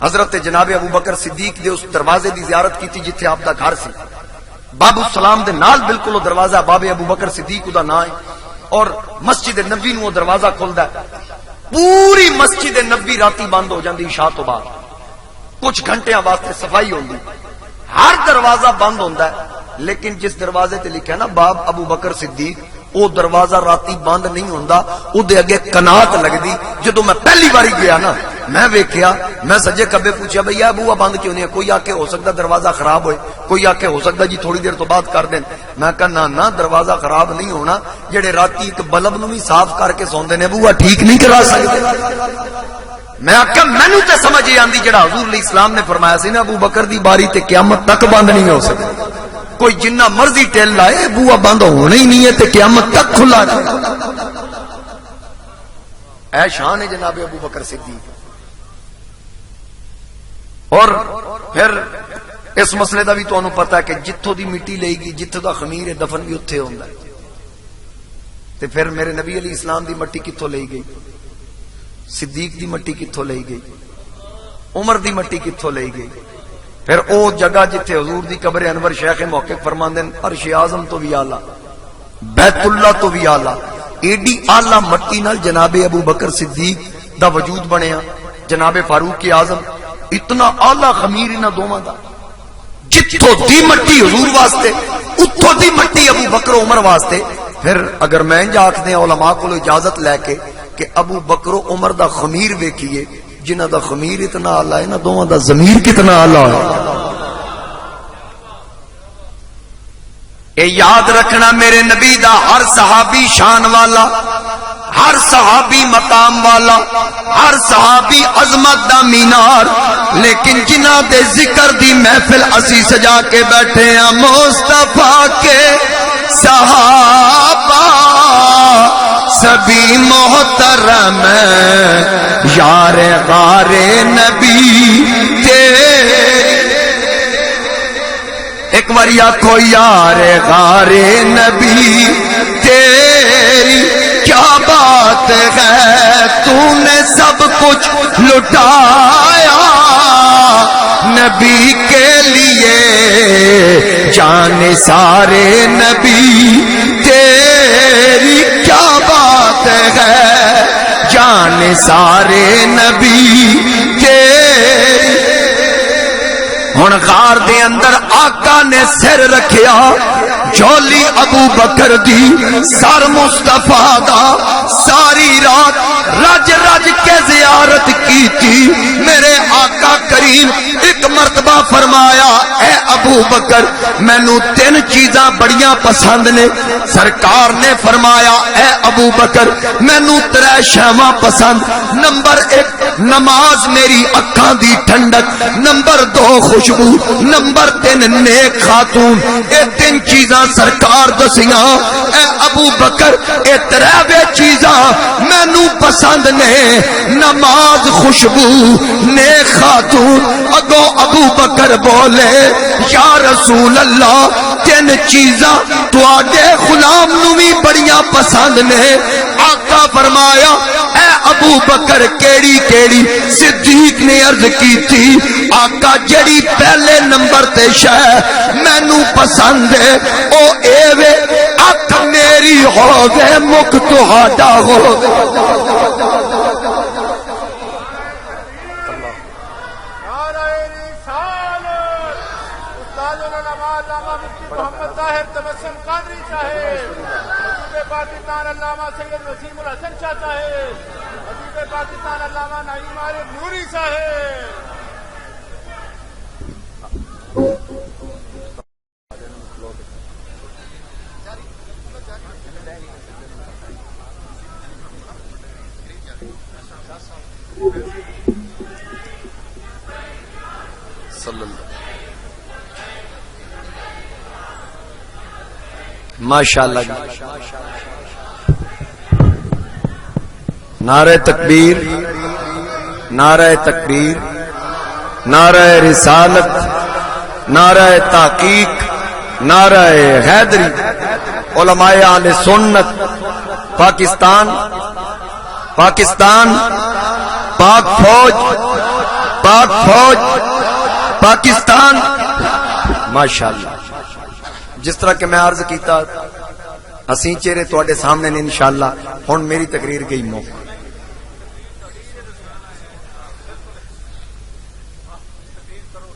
حضرت جناب ابو بکر صدیق دے اس دروازے دی زیارت کیتی جتھے آپ دا گھر سی، باب السلام دے نال بالکل وہ دروازہ باب ابو بکر صدیق دا نام ہے. اور مسجد نبی نو وہ دروازہ کھلدا ہے. پوری مسجد نبی راتی بند ہو جاندی عشاء تو بعد، کچھ گھنٹیاں واسطے صفائی ہوندی، ہر دروازہ بند ہوندا ہے. لیکن جس دروازے تے لکھا ہے نا باب ابو بکر صدیق، وہ دروازہ راتی بند نہیں ہوندا، او دے اگے کنات لگدی. جدوں میں پہلی باری گیا نا میں ویکھیا، میں سجے کبے پوچھا بھئی یہ بوا بند کیوں نہیں ہے؟ کوئی آ کے ہو سکتا دروازہ خراب ہوئے، کوئی آ کے ہو سکتا جی تھوڑی دیر تو بعد کر دیں. میں کہا نہ دروازہ خراب نہیں ہونا، جڑے راتی ایک بلب نو بھی صاف کر کے سوندے نے بوا ٹھیک نہیں کرا سکتے. میں آکھا مینوں تے سمجھ آندی جڑا حضور علیہ السلام نے فرمایا سی نا ابو بکر دی باری تے قیامت تک بند نہیں ہو سکتی. کوئی جنہ مرضی ٹیل لائے بوا بند ہونا ہی نہیں ہے تے قیامت تک کھلا رہے. اے شان ہے جناب ابو بکر صدیق. اور پھر اس مسئلے دا بھی تانوں پتہ ہے کہ جتھوں دی مٹی لئی گی، جتھوں دا خمیر ہے دفن بھی اتھے ہوندا ہے. تے پھر میرے نبی علیہ السلام دی مٹی کتھوں لئی گئی؟ صدیق دی مٹی کتھوں لئی گئی؟ عمر دی مٹی کتھوں لئی گئی؟ پھر او جگہ جتھے حضور دی قبر انور شیخ محقق فرماندے ہیں عرش اعظم تو بھی اعلی، بیت اللہ تو بھی اعلی، ایڈی اعلی مٹی نال جناب ابو بکر صدیق دا وجود بنیا، جناب فاروق اعظم اتنا اعلی خمیر انہاں دوواں دا. جتھوں دی مٹی حضور واسطے اتھوں دی مٹی ابو بکر عمر واسطے. پھر اگر میں جاکدے علماء کو اجازت لے کے کہ ابو بکر و عمر دا خمیر ویکھیے، جنہ دا خمیر اتنا اعلی ہے نا دونوں دا ضمیر کتنا اعلی ہے۔ اے یاد رکھنا میرے نبی دا ہر صحابی شان والا، ہر صحابی مقام والا، ہر صحابی عظمت دا مینار، لیکن جنہ دے ذکر دی محفل اسی سجا کے بیٹھے ہیں مصطفیٰ کے صحابہ سبھی محترم یار غار نبی تیرے، ایک بار آکھو یار غار نبی تیری کیا بات ہے، تو نے سب کچھ لٹایا نبی کے لیے، جان سارے نبی تیری کیا بات ہے، جان سارے نبی تیری۔ ہن غار دے اندر آقا نے سر رکھیا، جھولی ابو بکر دی، سر مصطفیٰ دا، ساری رات رج رج کے زیارت کی تھی۔ میرے آقا کریم ایک مرتبہ فرمایا اے ابو بکر مینوں تین چیزاں بڑیاں پسند نے۔ سرکار نے فرمایا اے ابو بکر مینوں ترے شیواں پسند، نمبر 1 نماز میری اکھاں دی ٹھنڈک، نمبر 2 خوشبو، نمبر 3 نیک خاتون۔ اے تین چیزاں سرکار دسیاں اے ابو بکر، اے ترے چیزاں مینوں پسند نے، نماز، خوشبو، نیک خاتون۔ اگو ابو بکر بولے یا رسول اللہ تین چیزاں تواڈے غلام نوں وی بڑیاں پسند نے۔ آقا فرمایا اے ابو بکر کیڑی کیڑی؟ صدیق نے عرض کی تھی آقا جڑی پہلے نمبر تے شے مینوں پسند ہے او اے وے اکھ میری ہووے مکھ تہاڈا ہووے۔ پاکستان علامہ سید وسیم الحسن شاہ صاحب، خطیب پاکستان علامہ نعیم عارف نوری صاحب۔ صلی اللہ ماشاءاللہ۔ نعرہ تکبیر، نعرہ تکبیر، نعرہ رسالت، نعرہ تحقیق، نعرہ حیدری، علماء اہل سنت، پاکستان، پاکستان، پاک فوج، پاک فوج، پاکستان۔ ماشاءاللہ جس طرح کہ میں عرض کیتا ہسی چہرے تواڈے سامنے نے انشاءاللہ۔ ہن میری تقریر گئی موقع،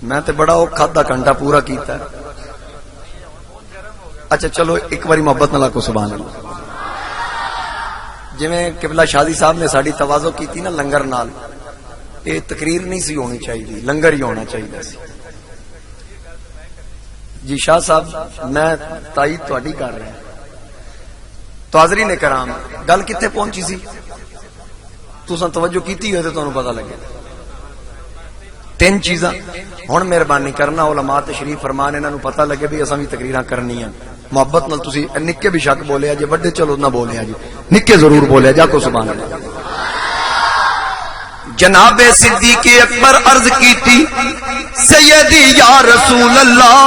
میں تے بڑا اوکھا آدھا گھنٹہ پورا کیتا ہے۔ اچھا چلو ایک باری محبت نال آکھو سبحان اللہ۔ جویں قبلہ شادی صاحب نے ساڈی تواضع کیتی نا لنگر نال، یہ تقریر نہیں سی ہونی چاہیے، لنگر ہی ہونا چاہیے سی۔ جی شاہ صاحب میں تائید تہاڈی کر رہا ہوں۔ تو حاضرین کرام گل کتنے پہنچی سی؟ تساں توجہ کیتی ہوئے تو تانوں پتہ لگے۔ تین چیزاں ہن مہربانی کرنا علماء تشریف فرمان انہاں نوں پتہ لگے بھی اساں بھی تقریراں کرنیاں محبت نال۔ تسی نکے بھی شک بولے جی، بڑے چلو نہ بولے جی، نکے ضرور بولے جا کو سبحان اللہ۔ جناب صدیق اکبر عرض کی تھی سیدی یا رسول اللہ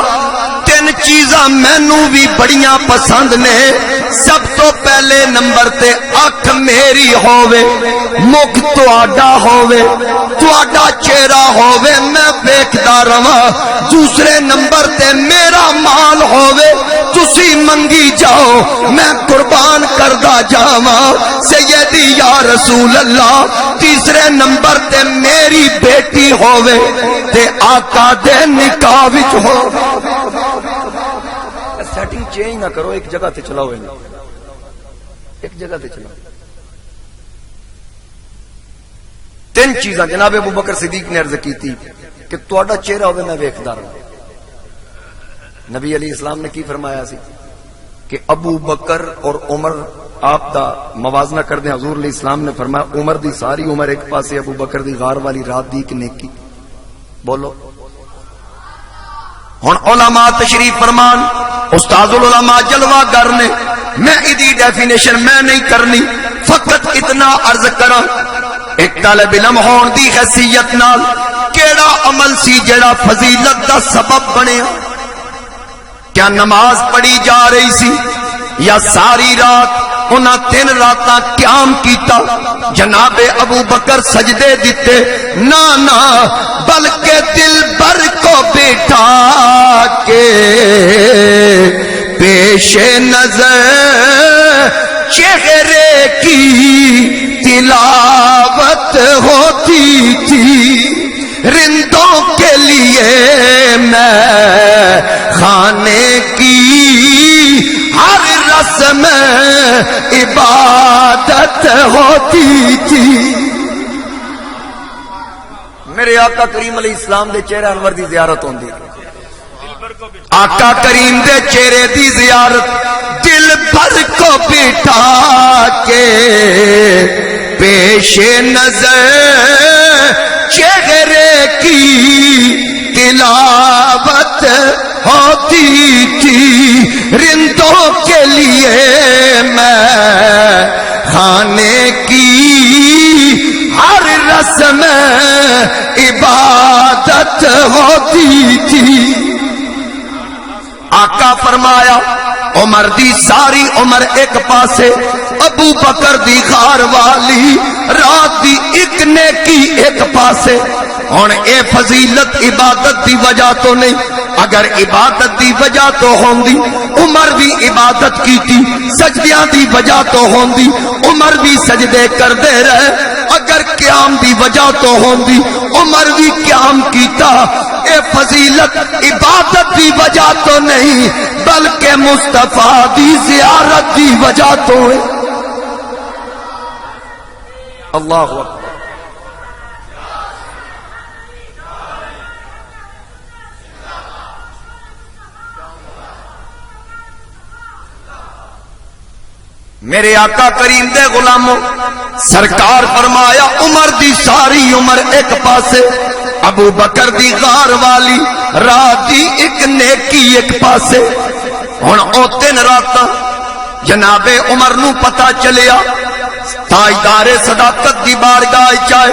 تین چیزاں مینوں بھی بڑیاں پسند نے۔ سب تو پہلے نمبر تے اکھ میری ہووے، مکھ تہاڈا ہووے، تہاڈا چہرہ ہووے میں ویکھدا رہواں۔ دوسرے نمبر تے میرا مال ہووے، تسی منگی جاؤ میں قربان کردا جاواں سیدی یا رسول اللہ۔ تیسرے نمبر تے میری بیٹی ہووے تے آقا دے نکاح وچ ہو۔ سیٹنگ چینج نہ کرو، ایک جگہ تے چلاؤ، ایک جگہ تے چلاؤ۔ تین چیزاں جناب ابو بکر صدیق نے عرض کی تھی کہ تہاڈا چہرہ ہوے میں ویکھدا رہاں. نبی علیہ السلام نے کی فرمایا سی کہ ابو بکر اور عمر آپ دا موازنہ کر دیں. حضور علیہ السلام نے فرمایا عمر دی ساری عمر ایک پاسے، ابو بکر دی غار والی رات دی ایک نیکی. بولو ہن علماء تشریف فرمان، استاد العلماء جلوہ گر نے، میں ادی ڈیفینیشن میں نہیں کرنی، فقط اتنا عرض کراں ایک طالب علم ہون دی حیثیت نال کیڑا عمل سی جڑا فضیلت دا سبب بنیا؟ کیا نماز پڑھی جا رہی سی یا ساری رات انہاں 3 راتاں قیام کیتا؟ جناب ابو بکر سجدے دیتے؟ نہ بلکہ دل بر کو بٹھا کے پیش نظر چہرے کی تلاوت ہوتی تھی. رندوں کے لیے میں خانے کی ہر رسم عبادت ہوتی تھی. میرے آقا کریم علیہ السلام دے چہرے انور دی زیارت ہوندی. آقا کریم دے چہرے دی زیارت دل بھر کو بٹھا کے پیش نظر چہرے کی تلاوت ہوتی تھی. رندوں کے لیے میں خانے کی ہر رسم عبادت ہوتی تھی. آقا فرمایا عمر دی ساری عمر ایک پاسے، ابو بکر دی غار والی رات دی ایک نیکی ایک پاسے. ہن اے فضیلت عبادت دی وجہ تو نہیں، اگر عبادت دی وجہ تو ہوندی عمر بھی عبادت کیتی، سجدیاں دی وجہ تو ہوندی عمر بھی سجدے کردے رہے، اگر قیام دی وجہ تو ہوندی عمر بھی قیام کیتا. اے فضیلت عبادت دی وجہ تو نہیں بلکہ مصطفیٰ دی زیارت دی وجہ تو ہے. اللہ اکبر. میرے آقا کریم دے غلاموں سرکار فرمایا عمر دی ساری عمر ایک پاسے، ابو بکر دی غار والی رات دی ایک نیکی ایک پاسے. ہن او 3 راتاں جناب عمر نو پتا چلیا، تاجدار صداقت دی بارگاہ چائے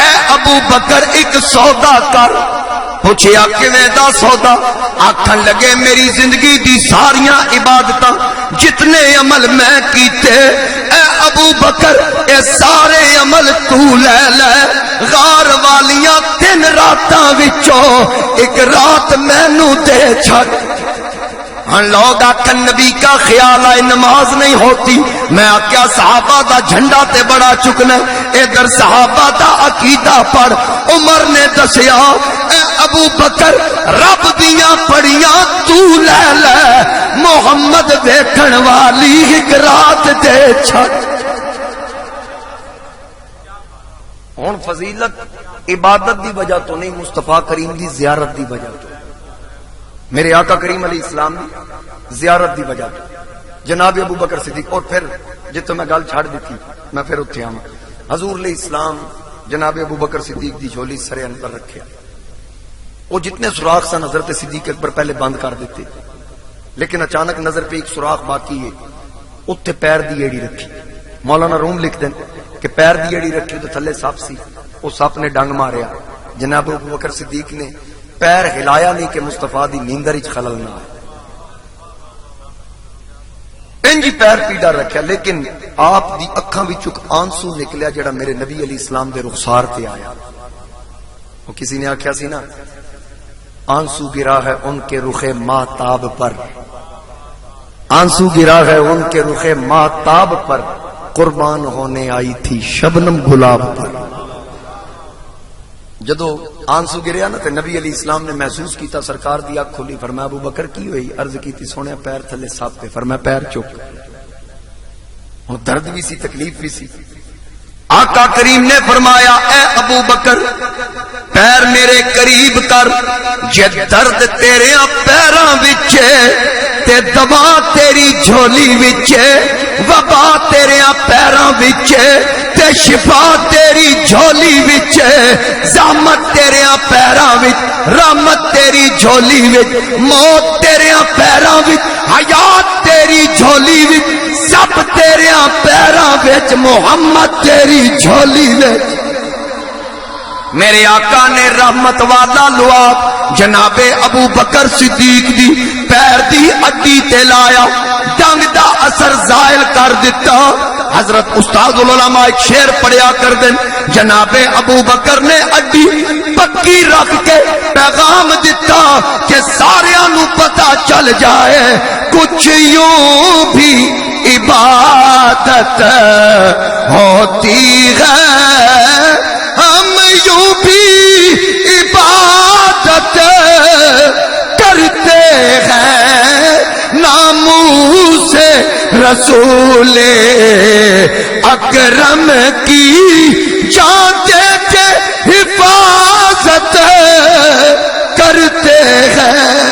اے ابو بکر ایک سودا کر. پوچھیا کیویں دا سودا؟ آکھن لگے میری زندگی دی ساریاں عبادتاں جتنے عمل میں کیتے اے ابو بکر اے سارے عمل تو لے لے، غار والیاں 3 راتاں وچوں ایک رات مینوں دے چھڈ. ہن لوگ آکھن نبی کا خیال آئے نماز نہیں ہوتی. میں آکھیا صحابہ دا جھنڈا تے بڑا چکنا، ادھر صحابہ دا عقیدہ پڑھ. عمر نے دسیا اے ابو بکر رب دیاں پڑیاں تو لے لے، محمد ویکھن والی ایک رات دے چھڈ. ہن فضیلت عبادت دی وجہ تو نہیں، مصطفیٰ کریم دی زیارت دی وجہ تو. میرے آقا کریم علیہ السلام دی زیارت دی وجہ تو جناب ابو بکر صدیق. اور پھر جتوں میں گل چھڑ دیتی میں پھر اتھے آواں. حضور علیہ السلام جناب ابو بکر صدیق دی جھولی سرے ان پر رکھیا. وہ جتنے سوراخ سن حضرت صدیق اکبر پہلے بند کر دیتے، لیکن اچانک نظر پہ ایک سوراخ باقی ہے، اتنے پیر دی ایڑی رکھی. مولانا روم لکھ دیں کہ پیر دی ایڑی رکھی تو تھلے سپ سی، وہ سپ نے ڈنگ ماریا. جناب ابو بکر صدیق نے پیر ہلایا نہیں کہ مصطفیٰ دی نیندر وچ خلل نہ آئے. انجی پیر پیڑا رکھیا، لیکن آپ دی اکھاں وچوں آنسو نکلیا جڑا میرے نبی علیہ السلام دے رخسار تے آیا. وہ کسی نے آکھیا سی نا آنسو گرا ہے ان کے رخ ماہتاب پر، آنسو گرا ہے ان کے رخ ماہتاب پر، قربان ہونے آئی تھی شبنم گلاب پر. جدو آنسو گریا نا تے نبی علیہ السلام نے محسوس کیتا سرکار دی اکھ کھلی. فرمایا ابو بکر کی ہوئی؟ عرض کیتی سونے پیر تھلے سپ تے. فرمایا پیر چک. ہن درد بھی سی تکلیف بھی سی. آقا کریم نے فرمایا اے ابو بکر پیر میرے قریب کر، جے درد تیرے پیراں وچ تے دوا تیری جھولی وچ، وبا تیرے پیراں وچ تے شفا تیری جھولی وچ، زحمت تیرے پیراں وچ، رحمت تیری جھولی وچ، موت تیرے پیراں وچ، حیات تیری جھولی وچ، سب تیرے پیراں وچ، محمد تیری جھولی وچ۔ میرے آقا نے رحمت والا لعاب جناب ابو بکر صدیق دی پیر دی اڈی تے لایا، ڈنگ دا اثر زائل کر دیتا۔ حضرت استاد العلماء ایک شعر پڑھیا کر دیں، جناب ابو بکر نے اڈی پکی رکھ کے پیغام دیتا کہ ساریاں نو پتہ چل جائے کچھ یوں بھی عبادت ہوتی ہے، ہم یوں بھی عبادت کرتے ہیں، ناموس رسول اکرم کی جان دے کے حفاظت کرتے ہیں۔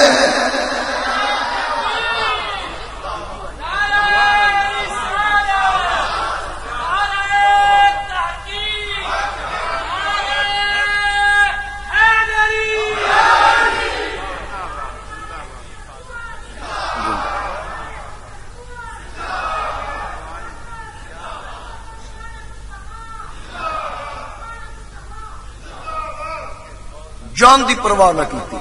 جان دی پرواہ نہ کی،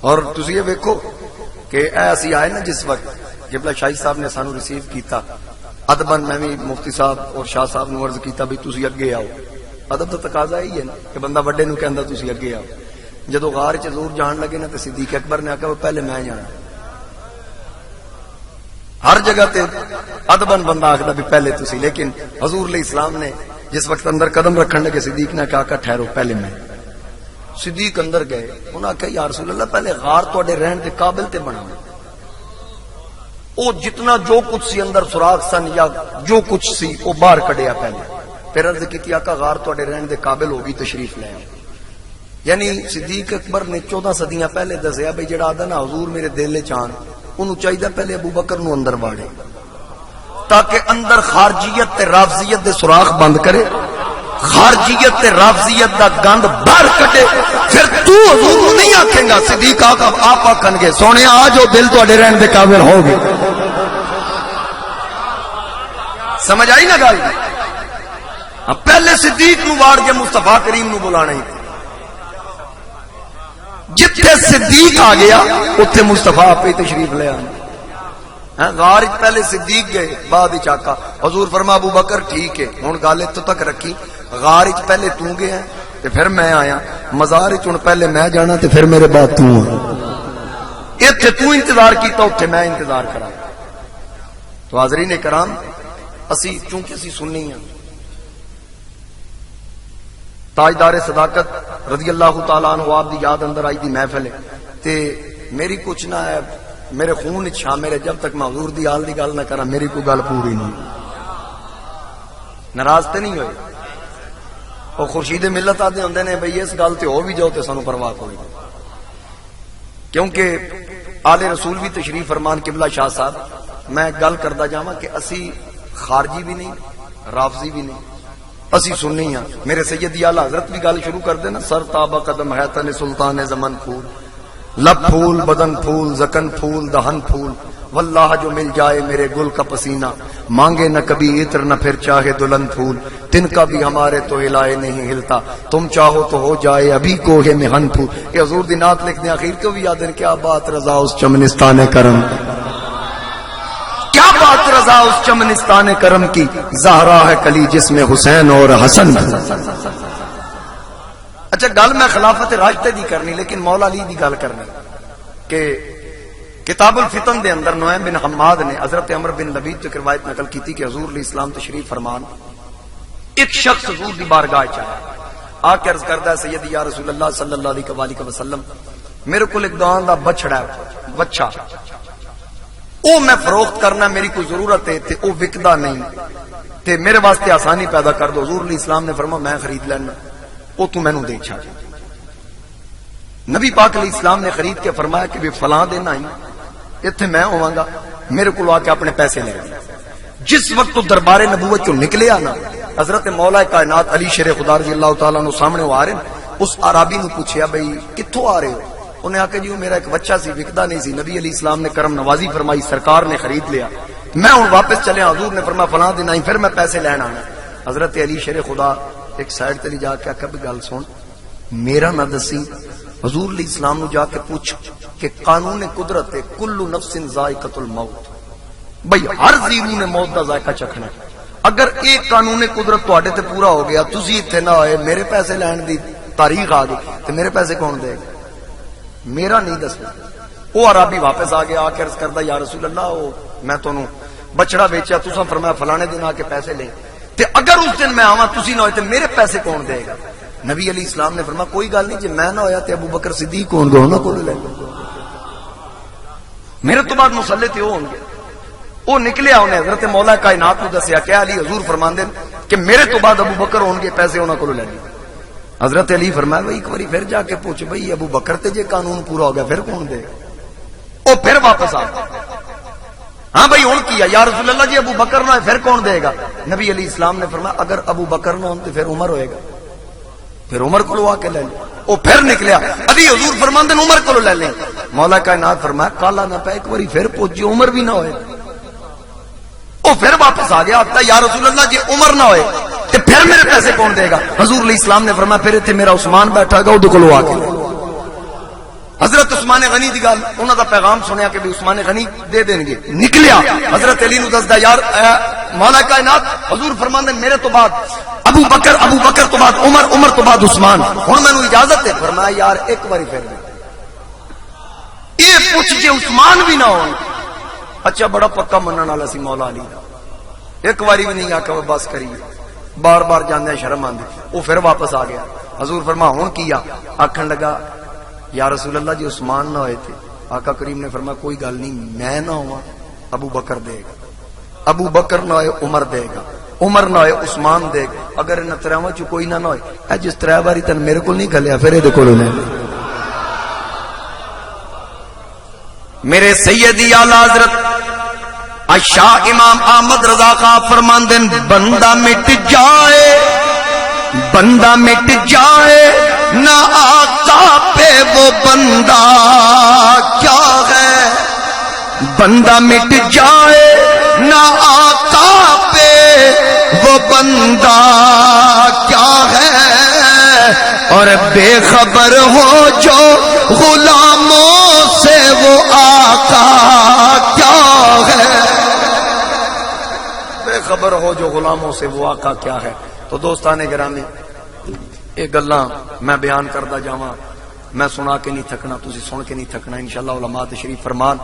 اور تسی یہ ویکھو کہ اے اسی آئے نا جس وقت قبلہ شاہی صاحب نے سانو ریسیو کیتا، ادبن میں بھی مفتی صاحب اور شاہ صاحب نو عرض کیتا بھی تسی اگے آؤ، ادب دا تقاضا ہی ہے نا کہ بندہ بڑے نو کہندا تسی اگے آؤ۔ جدو غار چ حضور جان لگے نا تے صدیق اکبر نے آکھا پہلے میں جانا۔ ہر جگہ تے ادبن بندہ آکھدا بھی پہلے تسی، لیکن حضور علیہ السلام نے جس وقت اندر قدم رکھن لگے صدیق نے کہا کہ ٹھہرو پہلے میں۔ صدیق اندر گئے، انہاں کہا یا رسول اللہ پہلے غار تواڈے رہن دے قابل تے بنا، او جتنا جو کچھ سی اندر سراغ سن یا جو کچھ سی او باہر کڈیا پہلے، پھر عرض کیتی آقا غار تواڈے رہن دے قابل ہوگی تشریف لے آؤ۔ یعنی صدیق اکبر نے 14 صدیاں پہلے دسیا بھئی جڑا آدھا نا حضور میرے دل وچ آن، انہوں چاہیے پہلے ابو بکر نو اندر واڑے تاکہ اندر خارجیت تے رافضیت دے سوراخ بند کرے، خارجیت تے رافضیت دا گند باہر کٹے، پھر تو حضور کو نہیں آکھیں گا صدیق آقا آپ آکھن گے سونے آ جو دل تواڈے رہن دے قابل ہو گے۔ سمجھ آئی نا گل؟ پہلے صدیق نو واڑ کے مصطفیٰ کریم نو بلانا ہی، جتھے صدیق آ گیا اتھے مصطفیٰ آپ ہی تشریف لے آنا۔ غار پہلے صدیق گئے، بعد آقا حضور فرما ابو بکر ٹھیک ہے ہن گل اتوں تک رکھی، غار پہلے تو گیا تے پھر میں آیا، مزار ہن پہلے میں جانا تے پھر میرے بعد تو ایتھے تو انتظار کیتا اتھے میں انتظار کرا۔ تو حاضرین کرام اسی چونکہ اسی سننی ہیں، تاجدار صداقت رضی اللہ تعالیٰ عنہ آپ دی یاد اندر آئی دی محفل ہے تے میری کچھ نہ ہے، میرے خون شامل ہے، جب تک میں حضور دی حال دی گل نہ کرا میری کوئی گل پوری نہیں۔ ناراض تے نہیں ہوئے، اور خورشید ملت آدھے ہوندے نے بھئی اس گل تے ہو بھی جاؤ تے سانو پرواہ کوئی نہیں، کیونکہ آل رسول بھی تشریف فرمان قبلہ شاہ صاحب، میں گل کردا جاواں کہ اسی خارجی بھی نہیں رافضی بھی نہیں، اسی سننی ہاں۔ میرے سیدی اعلی حضرت بھی گل شروع کر دینا، سر تابہ قدم ہے تن سلطان زمن پھول، لب پھول بدن پھول زکن پھول دہن پھول، واللہ جو مل جائے میرے گل کا پسینہ، مانگے نہ کبھی عطر نہ پھر چاہے دلہن پھول، تن کا بھی ہمارے تو ہلائے نہیں ہلتا، تم چاہو تو ہو جائے ابھی کوہ مہن پھول۔ یہ حضور دی نعت لکھ دیں، آخر کو بھی یاد ہے کیا بات رضا اس چمنستان کرم، کیا بات رضا اس چمنستان کرم کی، زہرا ہے کلی جس میں حسین اور حسن۔ اچھا گل میں خلافت راشدہ دی کرنی، لیکن مولا علی دی گل کرنی کہ کتاب الفتن دے اندر نعیم بن حماد نے حضرت عمر بن لبید تک روایت نقل کی تھی کہ حضور علیہ السلام تشریف فرمان، ایک شخص حضور دی بارگاہ چاہا آ کے عرض کردا ہے سیدی یا رسول اللہ صلی اللہ علیہ وسلم، میرے کو ایک دان دا بچڑا ہے بچہ، او میں فروخت کرنا میری کوئی ضرورت ہے تے او وکدا نہیں تے میرے واسطے آسانی پیدا کر دو. حضور علیہ السلام نے فرمایا میں خرید لینا, او تو مینوں دے چھا. نبی پاک علیہ السلام نے خرید کے فرمایا کہ بھی فلاں دن آئی اتنے میں ہوواں گا, میرے کو آ کے اپنے پیسے لے گئے. جس وقت تو دربار نبوت چوں نکلے نا, حضرت مولا کائنات علی شیر خدا رضی اللہ تعالیٰ عنہ سامنے وہ آ رہے ہیں. اس عرابی نے پوچھا بھائی کتوں آ رہے ہو؟ انہیں آکے جی میرا ایک بچہ سی وکدا نہیں سی, نبی علیہ السلام نے کرم نوازی فرمائی, سرکار نے خرید لیا, میں ہوں واپس چلے. حضور نے فرمایا فلاں دن آئی, پھر میں پیسے لین آنا. حضرت علی شیر خدا ایک سائڈ تے جا کے آکھا بھی گل سن, میرا نہ دسی. حضور علیہ السلام نو جا کے پوچھ کہ قانون قدرت ہے کل نفس ذائقۃ الموت, بھئی ہر زیرو نے موت دا ذائقہ چکھنا. اگر ایک قانون قدرت تواڈے تے پورا ہو گیا, تسی ایتھے نہ ہوئے, میرے پیسے لین دی تاریخ آ گئی تے میرے پیسے کون دے گا؟ میرا نہیں دسنا. وہ عربی واپس آ گیا, آ کے عرض کردا یا رسول اللہ او میں تانوں بچڑا بیچیا, تساں فرمایا فلانے دن آ کے پیسے لیں, تے اگر اس دن میں آواں تسی نہ ہوئے تے میرے پیسے کون دے گا؟ نبی علیہ السلام نے فرمایا کوئی گل نہیں, جے میں نہ ہویا تے ابو بکر صدیق ہون گے, انہاں کول لے لو, میرے تو بعد مصلی تے ہون گے. وہ نکلیا, انہیں حضرت مولا کائنات کو دسیا کہ علی حضور فرماندے کہ میرے تو بعد ابو بکر ہون گے, پیسے انہاں کول لے لو. حضرت علی فرمایا بھائی ایک باری پھر جا کے پوچھ, بھائی ابو بکر تے جے قانون پورا ہو گیا پھر کون دے گا؟ وہ پھر واپس آ گیا, ہاں بھائی ہوں کیا یا رسول اللہ جی ابو بکر نہ ہے پھر کون دے گا؟ نبی علیہ السلام نے فرمایا اگر ابو بکر نہ ہوں تو پھر عمر ہوئے گا, پھر عمر کو آ کے لے لیں. وہ پھر نکلیا, علی حضور فرماندے عمر کو لے لیں. مولا کائنات فرمایا کالا نہ پہ, ایک باری پھر پوچھ عمر بھی نہ ہوئے. وہ پھر واپس آ گیا, آتا یا رسول اللہ جی عمر نہ ہوئے تو پھر میرے پیسے کون دے گا؟ حضور علیہ السلام نے فرمایا پھر اتنے میرا عثمان بیٹھا گا, وہ کولو آ کے حضرت عثمان غنی دی گل, انہاں دا پیغام سنیا کہ بھی عثمان غنی دے دیں گے. نکلیا حضرت علی نو دسدا یار مولا کائنات حضور فرماندے میرے تو بعد ابو بکر تو بعد عمر تو بعد عثمان, ہن مینوں اجازت ہے. فرمایا یار ایک باری پھر دے, یہ پوچھ جے عثمان بھی نہ ہون. اچھا بڑا پکا منن والا سی مولا علی دا, ایک باری بھی نہیں آکھا بس کریے, بار بار جاندے شرم آندی. وہ پھر واپس آ گیا. حضور فرمایا ہن کیا؟ آکھن لگا یا رسول اللہ جی عثمان نہ ہوئے تھے. آقا کریم نے فرمایا کوئی گل نہیں, میں نہ ہوا ابو بکر دے گا, ابو بکر نہ ہوئے عمر دے گا, عمر نہ ہوئے عثمان دے گا. اگر ان تراواں چ کوئی نہ ہوئے, اے جس طرح باری تن میرے کول نہیں گلیا پھر اے کول لے. میرے سیدی اعلی حضرت شاہ امام احمد رضا خان فرماندے بندہ مٹ جائے نہ آقا پہ وہ بندہ کیا ہے, بندہ مٹ جائے نہ آقا پہ وہ بندہ کیا ہے, اور بے خبر ہو جو غلاموں سے وہ آقا کیا ہے, بے خبر ہو جو غلاموں سے وہ آقا کیا ہے. تو دوستان گرامی یہ گلاں میں بیان کردا جاواں, میں سنا کے نہیں تھکنا, تسی سن کے نہیں تھکنا انشاءاللہ. علماء تشریف فرمان.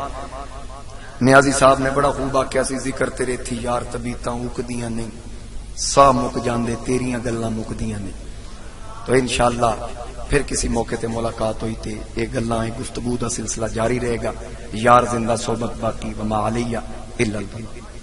نیازی صاحب نے بڑا خوب آکھیا سی ذکر تیرے تھی یار طبیعتاں مکدیاں نہیں, سا مک جاندے تیریاں گلاں مکدیاں نہیں. تو انشاءاللہ پھر کسی موقع تے ملاقات ہوئی تے یہ گلاں گفتگو دا سلسلہ جاری رہے گا. یار زندہ صحبت باقی وما علیہ الا البلاغ.